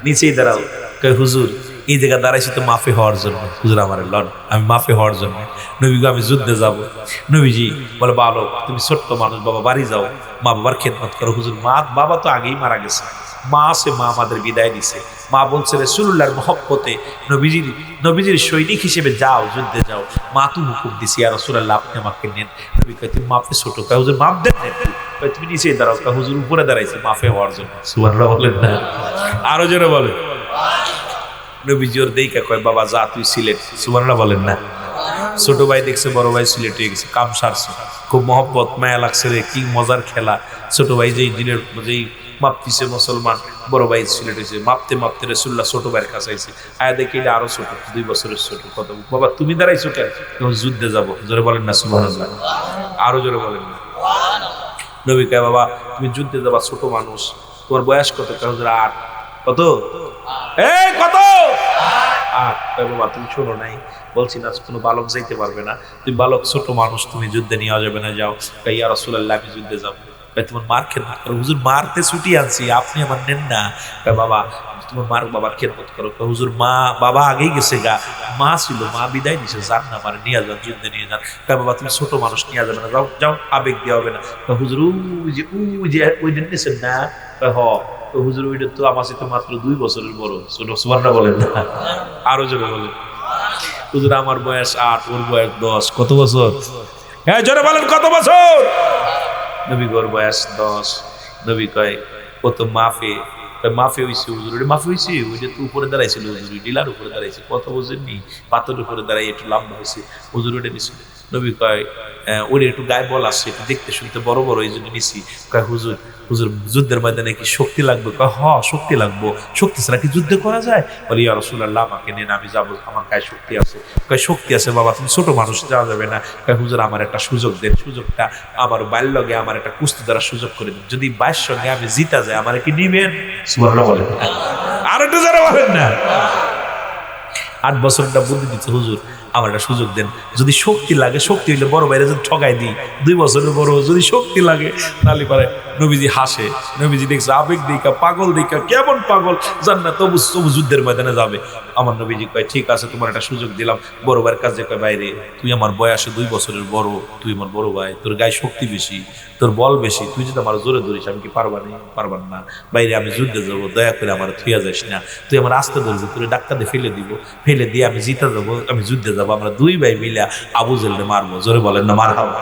নিচেই দাঁড়াও। কয় হুজুর এই জায়গা দাঁড়াইছি তো মাফে হওয়ার জন্য, হুজুর আমার লন, আমি মাফে হওয়ার জন্য। নবী আমি যুদ্ধে যাব। নবীজি বলে বালক তুমি ছোট্ট মানুষ, বাবা বাড়ি যাও, মা বাবার খেদমত করো। হুজুর বাবা তো আগেই মারা গেছে, মা আছে, মা আমাদের বিদায় দিছে। মা বলছে রাসূলুল্লাহর মহব্বতে নবীজির সৈনিক হিসেবে যাও, যুদ্ধে যাও। মা তো হুকুম দিছি ইয়া রাসূলুল্লাহ আপনি আমাকে নেন। নবী কয় তুমি মাপে ছোট। কয় হুজুর মাপ দেন না। কয় তুমি নিচেই দাঁড়াও। কয় হুজুর উপরে দাঁড়াইছি মাফে হওয়ার জন্য। সুবহানাল্লাহ বলেন না? আরো জোরে বলে। নবীজি ওর দেইকা কয় বাবা যা তুই সিলেট। সুবহানাল্লাহ বলেন না? ছোট ভাই দেখছে বড় ভাই সিলেট হয়ে গেছে, কাম সারছে, খুব মহব্বত মায়া লাগছে রে, কি মজার খেলা। ছোট ভাই যেই মাপতিছে মুসলমান, বড় ভাই সিলেট হয়েছে। মাপতে রাসূলুল্লাহ ছোট ভাইয়ের কাছে আইছে, আয়া দেখি এটা আরো ছোট, 2 বছরের ছোট। কত বাবা তুমি দাঁড়াইছো কেন? যুদ্ধে যাব। জোরে বলেন না সুবহানাল্লাহ? আরো জোরে বলেন না? নবী কয় বাবা তুমি যুদ্ধে যাবা, ছোট মানুষ, তোমার বয়স কত? 8। কত? এই কত? বাবা তুমি শোনো নাই, বলছি না কোনো বালক যাইতে পারবে না, তুমি বালক ছোট মানুষ, তুমি যুদ্ধে নেওয়া যাবে না, যাও। ইয়া রাসূলুল্লাহ আমি যুদ্ধে যাবো। তোমার মার খেদমত করো। হুজুর মারতে ছুটি আনছি, আপনি আমার নেন না। বাবা তোমার মার বাবার খেদমত করো। হুজুর মা বাবা আগেই গেছে গা, মা ছিল, মা বিদায় দিছে, যান না মানে নিয়ে যান, যুদ্ধে নিয়ে যান। বাবা তুমি ছোট মানুষ, নিয়ে যাবে না, যাও যাও, আবেগ দেওয়া হবে না। হুজুর ওই দিন নিছেন না? হ। তো হুজুর ওইটা তো আমার সাথে মাত্র 2 বছরের বড়। ছোট সুবহানাল্লাহ বলেন না, আরো জোরে বলেন। হুজুর আমার বয়স 8, ওর বয়স 10। কত বছর? হ্যাঁ জোরে বলেন, কত বছর? নবী গোর বয়স 10। নবী কয় কত মাফে, মাফে হয়েছে হুজুর, ওটা মাফে হয়েছে, ওই যে তো উপরে দাঁড়াইছিল হুজুর, ডিলার উপরে দাঁড়াইছে, কত বোঝেননি, পাথরের উপরে দাঁড়াই একটু লম্বা হয়েছে হুজুর, ওটা নিছিল। নবী কয় ওর একটু গায়ে বল আসছে, একটু দেখতে শুনতে বড় বড়, এই জন্য নিছি। কয় হুজুর, হুজুর যুদ্ধের ময়দানে কি শক্তি লাগবে? কয় হ শক্তি লাগবো, শক্তি ছাড়া কি যুদ্ধ করা যায়? বলি ইয়া রাসূলুল্লাহ আমাকে নেন, আমি যাবো, আমার গায়ে শক্তি আছে। কয় শক্তি আছে বাবা, তুমি ছোট মানুষ, যাওয়া যাবে না। কয় হুজুর আমার একটা সুযোগ দেন, সুযোগটা আমার বাইর লগে আমার একটা কুস্তি দ্বারা সুযোগ করে দিন, যদি বাইর সঙ্গে আমি জিতা যায় আমার কি নিবেন? সুবহানাল্লাহ বলেন, আর একটু যারা বলেন না। 8 বছরটা বুদ্ধি দিচ্ছে, হুজুর আমার একটা সুযোগ দেন, যদি শক্তি লাগে, শক্তি হইলে বড় বাইরে যদি ঠকাই দিই, 2 বছরের বড়, যদি শক্তি লাগে তাহলে পারে। নবীজি হাসে, নবীজি দেখছে আবেগ দিকা, পাগল দিকা, কেমন পাগল জান না, তবু তবু যুদ্ধের ময়দানে যাবে। আমার নবীজি কয় ঠিক আছে, তোমার একটা সুযোগ দিলাম। বড় ভাইয়ের কাছে কয় বাইরে, তুই আমার বয়সে 2 বছরের বড়, তুই আমার বড় ভাই, তোর গায়ে শক্তি বেশি, তোর বল বেশি, তুই যদি আমার জোরে ধরিস আমি কি পারবার না বাইরে, আমি যুদ্ধে যাবো, দয়া করে আমার থুইয়া যাস না, তুই আমার আস্তে ধরবি, তোর ডাক্তার দিয়ে ফেলে দিব, ফেলে দিয়ে আমি জিতে যাবো, আমি যুদ্ধে যাবো, আমরা 2 ভাই মিলে আবু জেলকে মারবো। জোরে বলেন না মারহাবা,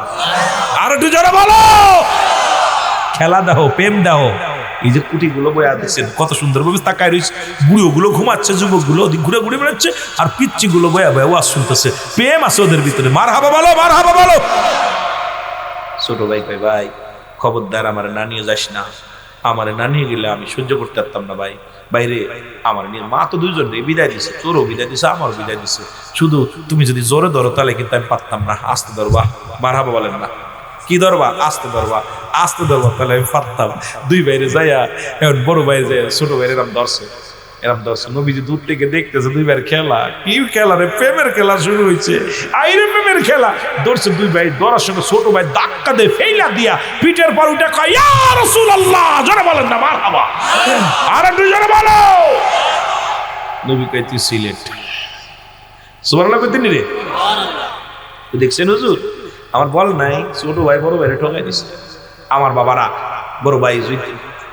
আর একটু জোরে বলো। খেলা দাও, প্রেম দাও। এই যে কুটিগুলো বয়া দিচ্ছেন কত সুন্দর ভাবে তাকায় রয়েছে, বুড়ো গুলো ঘুমাচ্ছে, যুবক গুলো ঘুরে ঘুরে বেড়াচ্ছে, আর পিচ্ছি গুলো বয়া বয়া ওয়াজ শুনতেছে, প্রেম আছে ওদের ভিতরে। মারহাবা বলো, মারহাবা বলো। ছোট ভাই কয় ভাই খবরদার আমার না নিয়ে যাস না, আমার না নিয়ে গেলে আমি সহ্য করতে পারতাম না ভাই, বাইরে আমার নিয়ে। মা তো 2 জন বিদায় দিছে, তোরও বিদায় দিছে, আমারও বিদায় দিছে, শুধু তুমি যদি জোরে ধরো তাহলে কিন্তু আমি পারতাম না, আস্তে ধরবা। মারহাবা বলেন না, কি ধরবা? আস্তে ধরবা, আস্তে ধরবা, তাহলে আমি পারতাম। 2 বাইরে যাইয়া এখন বড় বাইরে যায়, ছোট বাইরে এরম ধরছে, এরম ধরছে। নবীজি দূর থেকে দেখতেছে 2 ভাইয়ের খেলা, কি খেলা রে, প্রেমের খেলা শুরু হয়েছে, আইরে প্রেমের খেলা। ধরছে 2 ভাই, ধরার সঙ্গে ছোট ভাই ধাক্কা দিয়ে ফেলা দিয়া পিঠের পর উঠে কয় ইয়া রাসূলুল্লাহ, জোরে বলেন না মারহাবা, আর একটু জোরে বলো। নবী কয় তুই সিলেট। সুবহানাল্লাহ কইতেন রে, দেখছেন হুজুর আমার বল নাই, ছোট ভাই বড় ভাইরে ঠকাই দিছে। আমার বাবারা বড় ভাই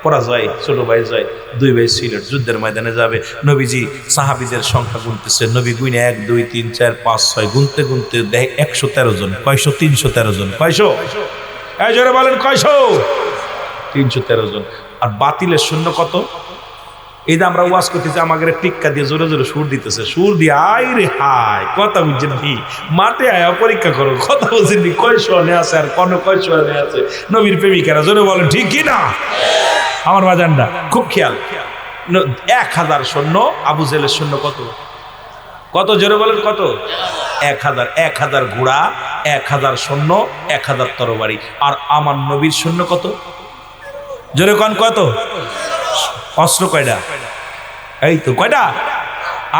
পরাজয়, ছোট ভাই জয়, 2 ভাই সিলেট যুদ্ধের ময়দানে যাবে। নবীজি সাহাবীদের সংখ্যা গুনতেছে, নবী গুনে 1 2 3 4 5 6 গুনতে গুনতে দেখ 113 জন। কয়শো? 313 জন। কয়শো? এই জোরে বলেন কয়শো? 313 জন। আর বাতিলের সৈন্য কত? এই যে আমরা ওয়াজ করতেছি, আমাদের টিক্কা দিয়ে জোরে জোরে সুর দিতেছে, সুর দিয়ে আই রে হাই, কথা বুঝছেন কি? মাঠে আয়া পরীক্ষা করো, কথা বুঝছেন কি? কয়শো আনে আছে আর কোন কয়শো আনে আছে নবীর প্রেমিকারা, জোরে বলেন ঠিক কি না? আমার বাজানটা খুব খেয়াল। 1000 সৈন্য, আবু জেলের সৈন্য কত? কত? জোরে বলেন কত? 1000। 1000 ঘোড়া, 1000 সৈন্য, 1000 তরবারি। আর আমার নবীর সৈন্য কত? জোরে কোন কত? অস্ত্র কয়টা? এই তো কয়টা?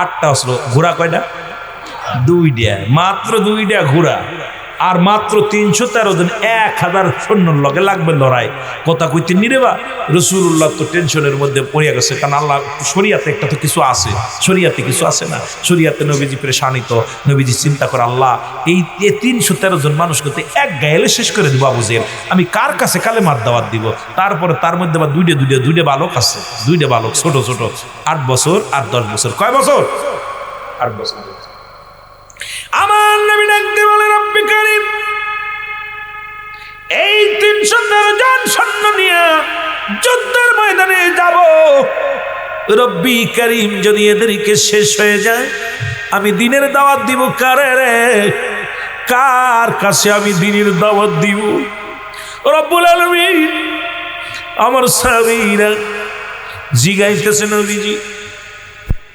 8টা অস্ত্র। ঘোড়া কয়টা? 2টা, মাত্র 2টা ঘোড়া। আর মাত্র 313 জন। 1000 সৈন্যর লগে লাগবে লড়াই। কথা কইতে নিরেবা রাসূলুল্লাহ তো টেনশনের মধ্যে পড়িয়া গেছে, কারণ আল্লাহ শরীয়তে একটা তো কিছু আছে, শরীয়তে কিছু আছে না, শরীয়তে নবীজি পেরেশানিত। নবীজি চিন্তা করে আল্লাহ এই 313 জন মানুষ করতে এক গায়েলে শেষ করে দিব আবু জেহেল, আমি কার কাছে কালেমার দাওয়াত দিব? তারপরে তার মধ্যে আবার 2টা বালক আছে, 2টা বালক ছোট ছোট, 8 বছর আর 10 বছর। কয় বছর? 8 বছর। আমার নবী ডাকতে বলে রব্বি কারীম, এই 313 জন সৈন্য নিয়ে যুদ্ধের ময়দানে যাব। রব্বি কারীম যদি এদেরকে শেষ হয়ে যায়, আমি দিনের দাওয়াত দিব কারে রে? কার কাছে আমি দিনের দাওয়াত দিব? রব্বুল আলামিন আমার সাহাবীরা জিগাইতেছে, নবীজি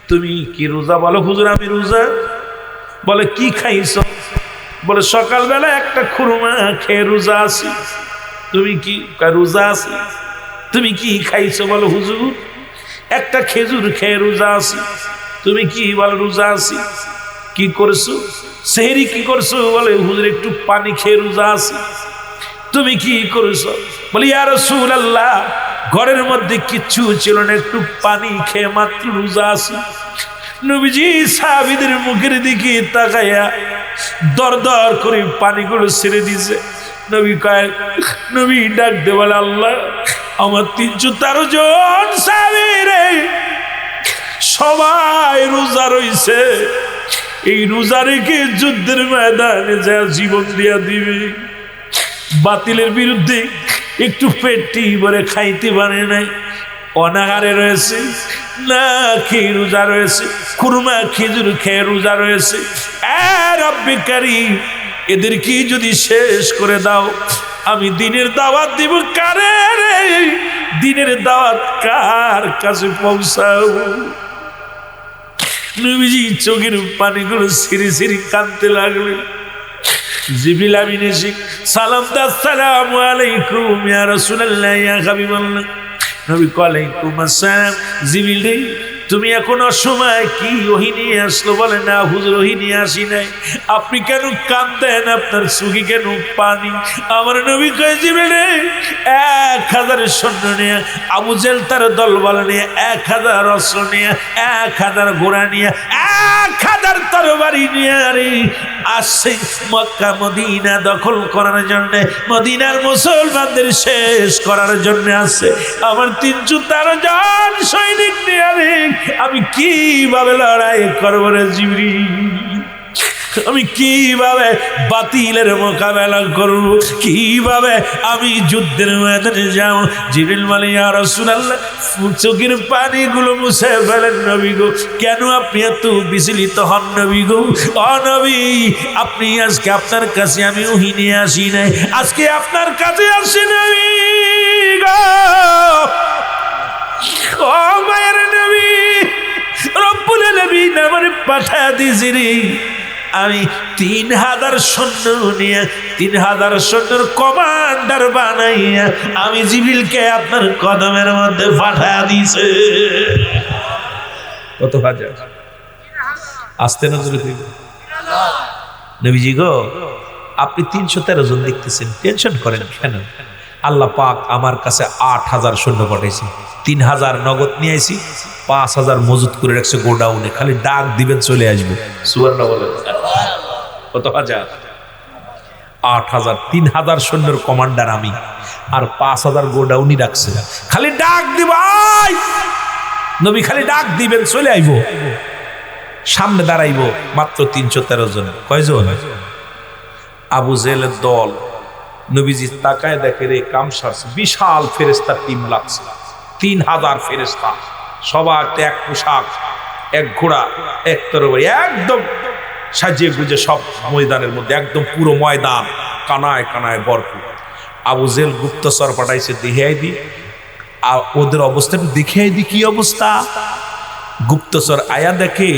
তুমি কি রোজা? বলো হুজুর আমি রোজা। বলে কি খাইছো? বলে সকালবেলা একটা খুরমা খেয়ে রোজা আছি। তুমি কি? রোজা আছি। তুমি কি খাইছো? বলো হুজুর একটা খেজুর খেয়ে রোজা আছি। তুমি কি বলে রোজা আছি। কি করছো? সেহরি কি করছো? বলে হুজুর একটু পানি খেয়ে রোজা আছি। তুমি কি করছো? বলি ইয়া রাসূলুল্লাহ, ঘরের মধ্যে কিচ্ছু ছিল না, একটু পানি খেয়ে মাত্র রোজা আছি। নবীজি সাহাবীদের মুখের দিকে তাকাইয়া দর দর করে পানিগুলো ছেড়ে দিছে। নবী ডাক দে বলে, আল্লাহ, আমার 313 জন সাহাবী রে, সবাই রোজা রইছে, এই রোজা রেখে যুদ্ধের ময়দানে যা জীবন দিয়া দিবে। বাতিলের বিরুদ্ধে একটু পেটটি ভরে খাইতে পারে নাই, অনাহারে রয়েছে, না খেয়ে রোজা রয়েছে, খুরমা খেজুর খেয়ে রোজা রয়েছে। রব্বে কারীম, এদেরকে যদি শেষ করে দাও, আমি দিনের দাওয়াত দিব কারে রে? দিনের দাওয়াত কার কাছে পৌঁছাও? নবীজি চোখের পানিগুলো সিরি সিরি কাঁদতে লাগলেন। জিবরিল আমিন এসে সালাম দা, আসসালামু আলাইকুম ইয়া রাসূলুল্লাহ ইয়া হাবিবাল্লাহ। নবী কয়, আলাইকুম আসসালাম। জিবরিল রে, তুমি এখন অসময় কি ওহী নিয়ে আসলো? বলে, না হুজুর, ওহী নিয়ে আসি নাই। আপনি কেন কাঁদতেন? আপনার চোখে কেন পানি? আমার নবী কয়, জিবরিল রে, 1000 সৈন্য নিয়ে, আবু জেহেল তার দলবল নিয়ে, 1000 অস্ত্র নিয়ে, 1000 ঘোড়া নিয়ে, 1000 তরবারি নিয়ে রে আসছে মক্কা মদিনা দখল করার জন্য, মদিনার মুসলমানদের শেষ করার জন্য আসছে। আমার 313 জন সৈনিক নিয়ে রে আমি কিভাবে লড়াই করবো রে জিবরিল? আমি কিভাবে বাতিলের মোকাবেলা করব? কিভাবে আমি যুদ্ধের ময়দানে যাব? জিবরিল বলে, ইয়া রাসূলুল্লাহ, চোখের পানিগুলো মুছে ফেলেন নবী গো। কেন আপনি এত বিচলিত হন নবী গো? ও নবী, আপনি আজকে আপনার কাছে আমি ওহী নিয়ে আসি নাই, আজকে আপনার কাছে আসি নবী গো। ও মায়ের নবী, রব্বুল আলামিন আমারে পাঠায় দিয়েছে রে। আমি 3000 সৈন্য নিয়ে, 3000 সৈন্যর কমান্ডার বানাইয়া আমি জিবরিলকে আপনার কদমের মধ্যে পাঠায় দিয়েছে। কত হাজার? আসতে নজরে কইব নবীজি গো, আপনি 313 জন দেখতেছেন, টেনশন করেন কেন? আল্লাহ পাক আমার কাছে 8000 সৈন্য পাঠাইছে, 3000 নগদ নিয়ে আইছি, 5000 মজুত করে রাখছে গোডাউনে, খালি ডাক দিবেন চলে আসবে। সুবহানাল্লাহ বলেন। কত হাজার? 8000, 3000 সৈন্যের কমান্ডার আমি, আর 5000 গোডাউনই রাখছে, খালি ডাক দিব। নবী খালি ডাক দিবেন চলে আইব, সামনে দাঁড়াইব মাত্র 313 জন। কয়জন? আবু জেহেলের দল। নবীজি তাকায় দেখে রে কাম সারছে, বিশাল ফেরেশতার টিম লাগছে, 3000 ফেরেশতা, সবার এক পোশাক, এক ঘোড়া, এক তরবারি, একদম সাজিয়ে গুজে সব ময়দানের মধ্যে, একদম পুরো ময়দান কানায় কানায় ভরপুর। আবু জেহেল গুপ্তচর পাঠাইছে, দেখিয়ে দি ওদের অবস্থাটা, দেখিয়ে দি কি অবস্থা। গুপ্তচর আয়া দেখে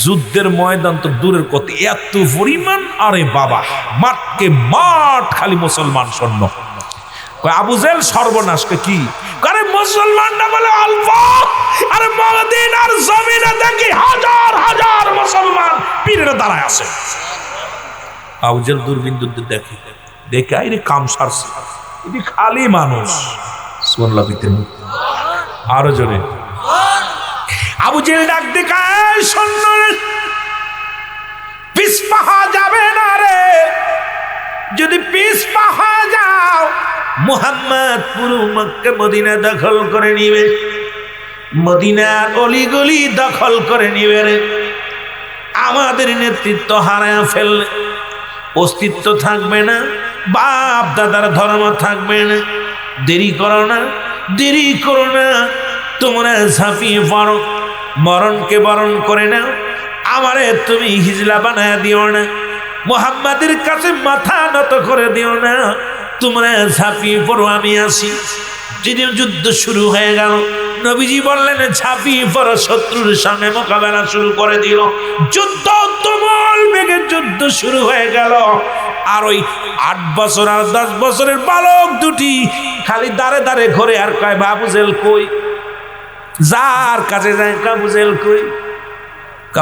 যুদ্ধের ময়দান তো দূরের কথা, এত পরিমাণ, আরে বাবা, মাঠকে মাঠ খালি মুসলমান সৈন্য। আবু জেহেল সর্বনাশকে কি করে? মুসলমানরা বলে অল্প, আরে মদিনার জমিনে দেখি হাজার হাজার মুসলমান পীরের দাঁড়ায় আছে। আবু জেহেল দূরবীন দেখে, দেখে আইরে কাম সারছে, এটি খালি মানুষ। সুবহানাল্লাহ। আরো জোরে। আবু জেহেল ডাক দেখায়, সৈন্য পিছ পাহা যাবে না রে, যদি পিছ পাহা যাও মুহাম্মদ পুরো মক্কা মদিনা দখল করে নিবে, মদিনার অলিগলি দখল করে নিবে রে। আমাদের নেতৃত্ব হারায় ফেললে অস্তিত্ব থাকবে না, বাপ দাদার ধর্ম থাকবে না। দেরি করো না, দেরি করো না, তোমরা ঝাঁপিয়ে পড়ো, মরণকে বরণ করে নাও। আমারে তুমি হিজলা বানায় দিও না, মুহাম্মাদের কাছে মাথা নত করে দিও না, তোমরা ঝাঁপিয়ে পড়ো, আমি আসি। যেদিন যুদ্ধ শুরু হয়ে গেল, নবীজি বললেন ঝাঁপিয়ে পড়ো, শত্রুর সামনে মোকাবেলা শুরু করে দিল। যুদ্ধ তুমুল বেগে যুদ্ধ শুরু হয়ে গেল। আর ওই 8 বছর আর 10 বছরের বালক দুটি খালি দাঁড়ে দাঁড়ে ঘরে, আর কয় আবু জেহেল কই? যার কাছে যায় আবু জেহেল কই?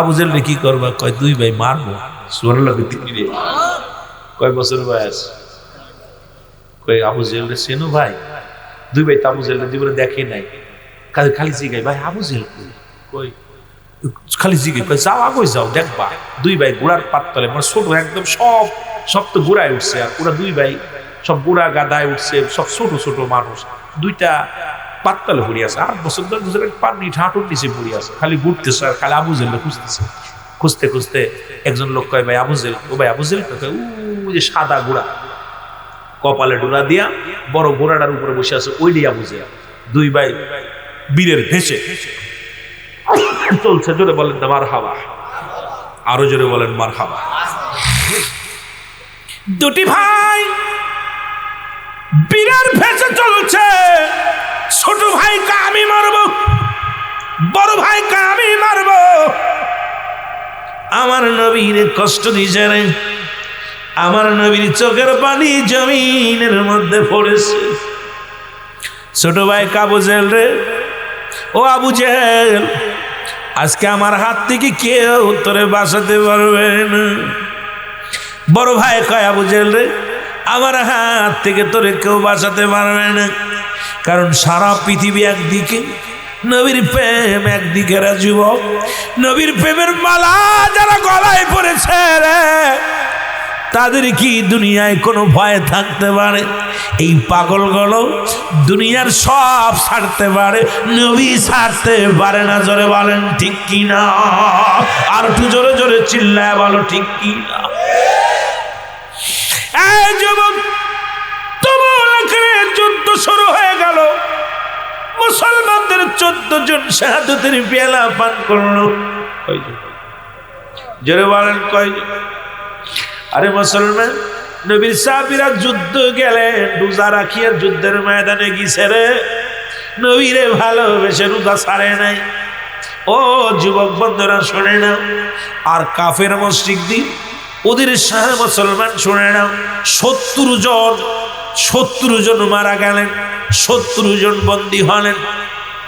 আবু জেহেল রে কি করবা? কয় দুই ভাই মারবো। সুবহানাল্লাহ। কয় বছর বয়স? কয় আবু জেহেল রে চেনো ভাই? দুই ভাই তো আবু জেহেল রে জীবনে দেখে নাই, খালি জিগাই ভাই আবু জেহেল কই, খালি জিগে কয় যাও আগে যাও দেখবা। দুই ভাই গোড়ার পাততলে, মানে ছোট একদম, সব তো গোড়ায় উঠছে, আর পুরা দুই ভাই সব গোড়া গাদায় উঠছে, সব ছোট ছোট মানুষ, দুইটা পাততলে পড়ে আছে। 8 বছর 10 বছরের পানি হাঁটুর নিচে পড়ে আছে, খালি ঘুরতেছে আর খালি আবু জেহেল খুঁজতেছে। খুঁজতে খুঁজতে একজন লোক কয় ভাই আবু জেহেল। ও ভাই আবু জেহেল কয় ও যে সাদা গোড়া, কপালে ডোরা দিয়া বড় ঘোড়াটার উপরে বসে আছে, ওইটাই আবু জেহেল। দুই ভাই বীরের ভেসে চলছে। জোরে বলেন না মারহাবা, আরো জোরে বলেন মারহাবা। দুটি ভাই বীরের ভেসে চলছে। ছোট ভাই কা আমি মারবো, বড় ভাই কা আমি মারবো। আমার নবীর কষ্ট দিছে রে, আমার নবীর চোখের পানি জমিনের মধ্যে পড়েছে। ছোট ভাই আবু জেহেল রে, ও আবু জেহেল, আজকে আমার হাত থেকে কেউ তোরে বাঁচাতে পারবে না। বড় ভাই কয় আবু জেহেল রে, আমার হাত থেকে তোরে কেউ বাঁচাতে পারবে না, কারণ সারা পৃথিবী একদিকে, নবীর প্রেম একদিকে। রে যুবক, নবীর প্রেমের মালা যারা গলায় পড়েছে রে, তাদের কি দুনিয়ায় কোনো ভয় থাকতে পারে? এই পাগলগুলো দুনিয়ার সব ছাড়তে পারে, নবী ছাড়তে পারে না। জোরে বলেন ঠিক কি না? আর একটু জোরে জোরে চিল্লায় বলো ঠিক কি না? এই যুবক, তুমুল আকারে যুদ্ধ শুরু হয়ে গেল। মুসলমানদের 14 জন শাহাদাতের পেয়ালা পান করলো। জোরে বলেন কয়জন? আরে মুসলমান, নবীর সাহাবীরা যুদ্ধ গেলেন, রোজা রাখিয়া যুদ্ধের ময়দানে গিয়েছে রে, নবীরে ভালোবেসে রোজা ছাড়ে নাই। ও যুবক বন্ধুরা শুনে নাও, আর কাফের মুশরিকদি ওদের শাহ মুসলমান শুনে নাও, 70 জন মারা গেলেন, 70 জন বন্দী হলেন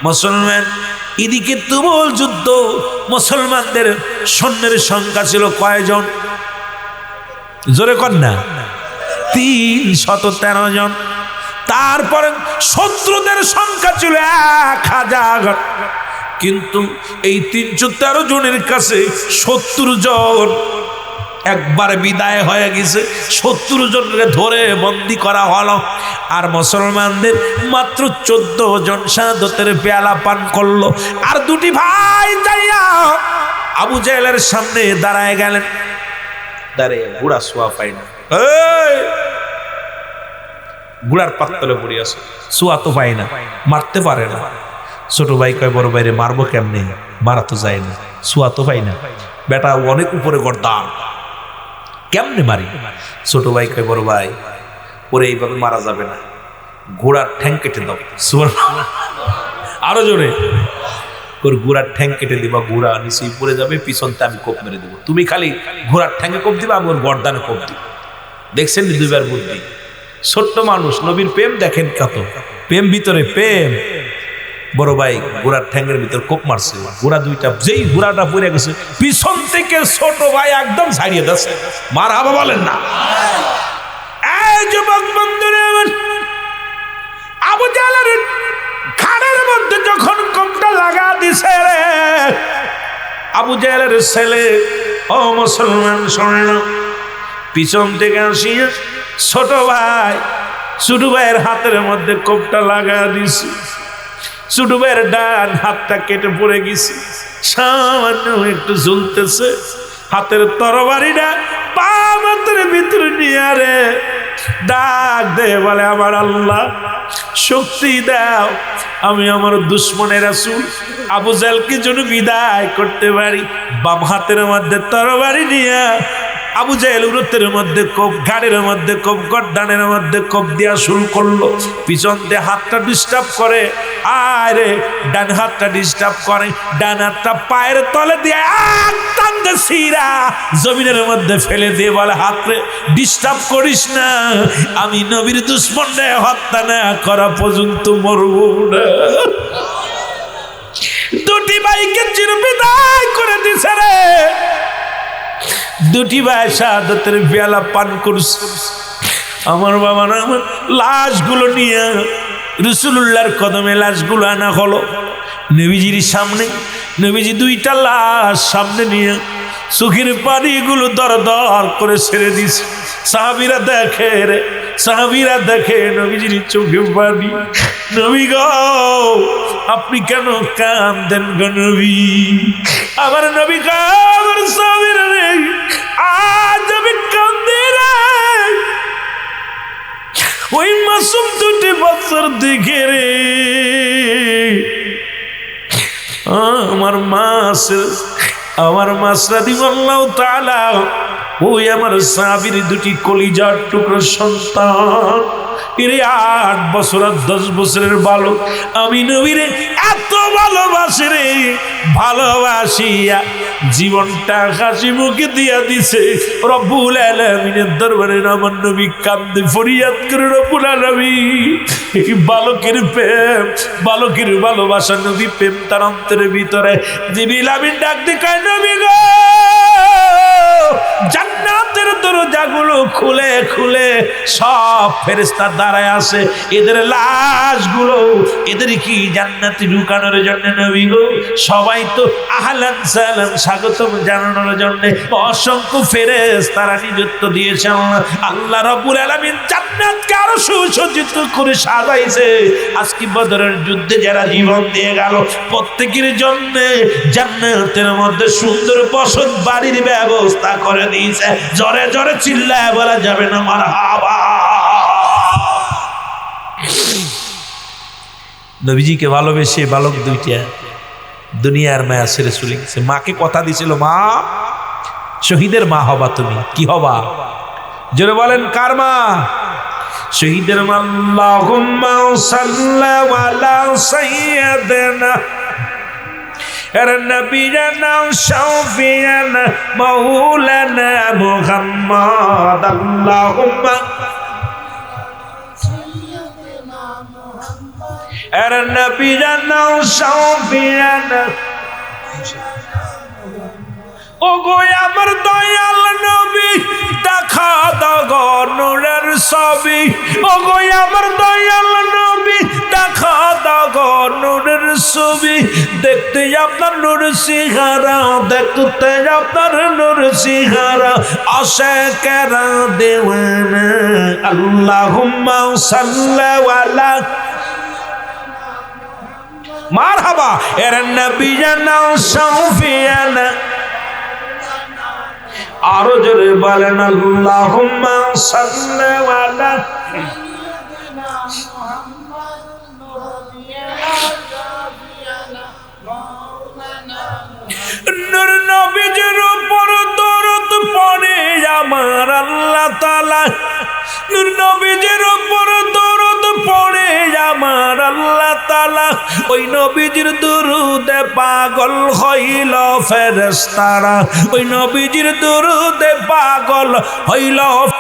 মুসলমান। এদিকে তুমুল যুদ্ধ। মুসলমানদের সৈন্যের সংখ্যা ছিল কয়জন? জোরে কর না, 313 জন। তারপরে শত্রুদের সংখ্যা ছিল 1000। কিন্তু এই 313 জনের কাছে 70 জন একবার বিদায় হয়ে গেছে। 70 জনকে ধরে বন্দি করা হলো, আর মুসলমানদের মাত্র 14 জন শাহাদাতের পেয়ালা পান করলো। আর দুটি ভাই যাইয়া আবু জেহেলের সামনে দাঁড়ায় গেলেন। দাঁড়িয়ে গুড়া সোয়া পাই না, গুড়ার পাততলে পড়ে আছে, সোয়া তো পাই না, মারতে পারে না। ছোট ভাই কয় বড় ভাইরে মারবো কেমনে? মারা তো যায় না, সোয়া তো পাই না, বেটা অনেক উপরে গর্দান, কেমনে মারি? ছোট ভাই কয় বড় ভাই, ওরে এইভাবে মারা যাবে না, ঘোড়ার ঠ্যাং কেটে দাও। আরো জোরে, ওর ঘোড়ার ঠ্যাং কেটে দিবা, ঘোড়া নিচে পড়ে যাবে, পিছনতে আমি কোপ মেরে দেবো, তুমি খালি ঘোড়ার ঠ্যাঙ্গে কোপ দিবা, আমি ওর গর্দানে কোপ দিব। দেখছেন দুইবার বুদ্ধি? ছোট্ট মানুষ, নবীর প্রেম দেখেন কত, প্রেম ভিতরে প্রেম। বড় ভাই ঘোড়ার ঠ্যাঙ্গের ভিতর কোপ মারছে, ঘোড়া দুইটা, যেই ঘোড়াটা পড়ে গেছে, পিছন থেকে ছোট ভাই একদম ছাড়িয়ে দিচ্ছে। মারহাবা বলেন না? এই যুবক বন্ধুরা আমার, আবু জেহেলের ঘাড়ের মধ্যে যখন কোপটা লাগা দিছে রে, আবু জেহেলের ছেলে, ও মুসলমান শোনে না, পিছন থেকে আসিয়া ছোট ভাইয়ের হাতের মধ্যে কোপটা লাগা দিছে। ছোট ভাইয়ের ডান হাতটা কেটে পড়ে গেছে, সামান্য একটু ঝুলতেছে। হাতের তরবারিটা পা মাথার ভিতরে নিয়ে রে ডাক দে, বলে আমার আল্লাহ শক্তি দাও, আমি আমার দুশ্মনের রাসূল আবু জেহেলকে যেন বিদায় করতে পারি। বাম হাতের মধ্যে তরবারি নিয়ে আবু জেহেল উরতের মধ্যে কোপ, ঘাড়ের মধ্যে কোপ, গর্দানের মধ্যে কোপ দিয়া শুরু করলো। পিছন দিয়ে হাতটা ডিস্টার্ব করে, আরে ডান হাতটা ডিস্টার্ব করে, ডান হাতটা পায়ের তলে দিয়ে টানতে সিরা জমিনের মধ্যে ফেলে দিয়ে বলে, হাতরে ডিস্টার্ব করিস না, আমি নবীর দুশ্মনরে হত্যা না করা পর্যন্ত মরব না। দুটি ভাইকে চিরবিদায় করে দিছে রে। দুটি ভাই শাহাদাতের পেয়ালা পান করছে। আমার বাবা না আমার লাশগুলো নিয়ে রাসূলুল্লাহর কদমে লাশগুলো আনা হলো নবীজির সামনে। নবীজি দুইটা লাশ সামনে নিয়ে চোখের পানিগুলো দর দর করে ছেড়ে দিছে। সাহাবীরা দেখে রে, সাহাবীরা দেখে নবীজির চোখে পানি। নবী গো আপনি কেন কাঁদেন গো নবী? আমার নবী গো আমার সাহাবীরা রে আজ আমি কাঁদি রে, ওই মাসুম দুটি বছর দেখে রে আমার মাস রাদিয়াল্লাহু তাআলা ওই আমার সাহাবীর দুটি কলিজার টুকরো সন্তান এরে 8 বছর আর 10 বছরের বালক আমি নবীরে এত ভালোবাসি রে, ভালোবাসিয়া জীবনটা হাসি মুখে দিয়া দিছে। রব্বুল আলামিনের দরবারে আমার নবী কান্দে ফরিয়াদ করে, রব্বুল আলামিন এই বালকের প্রেম, বালকের ভালোবাসা নবী প্রেম তার অন্তরের ভিতরে। জিবরিল আমিন ডাক দিয়ে কয় নবী গো জান্নাতের দরজাগুলো খুলে খুলে সব ফেরেশতা দাঁড়ায় আছে, এদের লাশগুলো এদের কি জান্নাতে ঢুকানোর জন্য নবী গো সবাই তো আহলান সালাম স্বাগতম জানানোর জন্য অসংখ্য ফেরেশতারা নিযুক্ত দিয়েছেন। আল্লাহ রাব্বুল আলামিন জান্নাতকে আরো সুসজ্জিত করে সাজাইছে। আজকে বদরের যুদ্ধে যারা জীবন দিয়ে গেল প্রত্যেকের জন্য জান্নাতের মধ্যে সুন্দর বসত বাড়ির ব্যবস্থা করে দিয়েছে। জোরে জোরে চিল্লায় বলা যাবে না মারহাবা। নবীজিকে ভালোবেসে বালক দুইটা দুনিয়ার মায়া ছেড়ে চলে গেছে। মাকে কথা দিছিল মা শহীদের মা হবা, তুমি কি হবা? জোরে বলেন কার মা? শহীদের মা। আল্লাহুম্মা সাল্লি আলা সাইয়্যিদিনা নবিয়ানা শাফিয়ানা মাওলানা মুহাম্মদ। আল্লাহুম্মা নবিয়ানা শাফিয়ানা। ও গো আমার দয়াল নবী দেখা দাও গো নূরের ছবি। ও গো আমার দয়াল নবী দেখা দাও গো নূরের ছবি। দেখতে আপনার নূর সিহারা, দেখতে আপনার নূর সিহারা আশিকেরা দেওয়ানা। আল্লাহুম্মা সাল্লি আলা মারহাবা এর নবিয়ানা শাফিয়ানা। আরো জোরে বলেন আল্লাহুম্মা সাল্লি আলা নূর নবীজির উপর দরুদ পড়ে আমার আল্লাহ তাআলা। নূর নবীজির উপর দরুদ পড়ে আমার আল্লাহ তাআলা। ওই নবীজির দরুদে পাগল হইল ফেরেশতারা, ওই নবীজির দরুদে পাগল হইল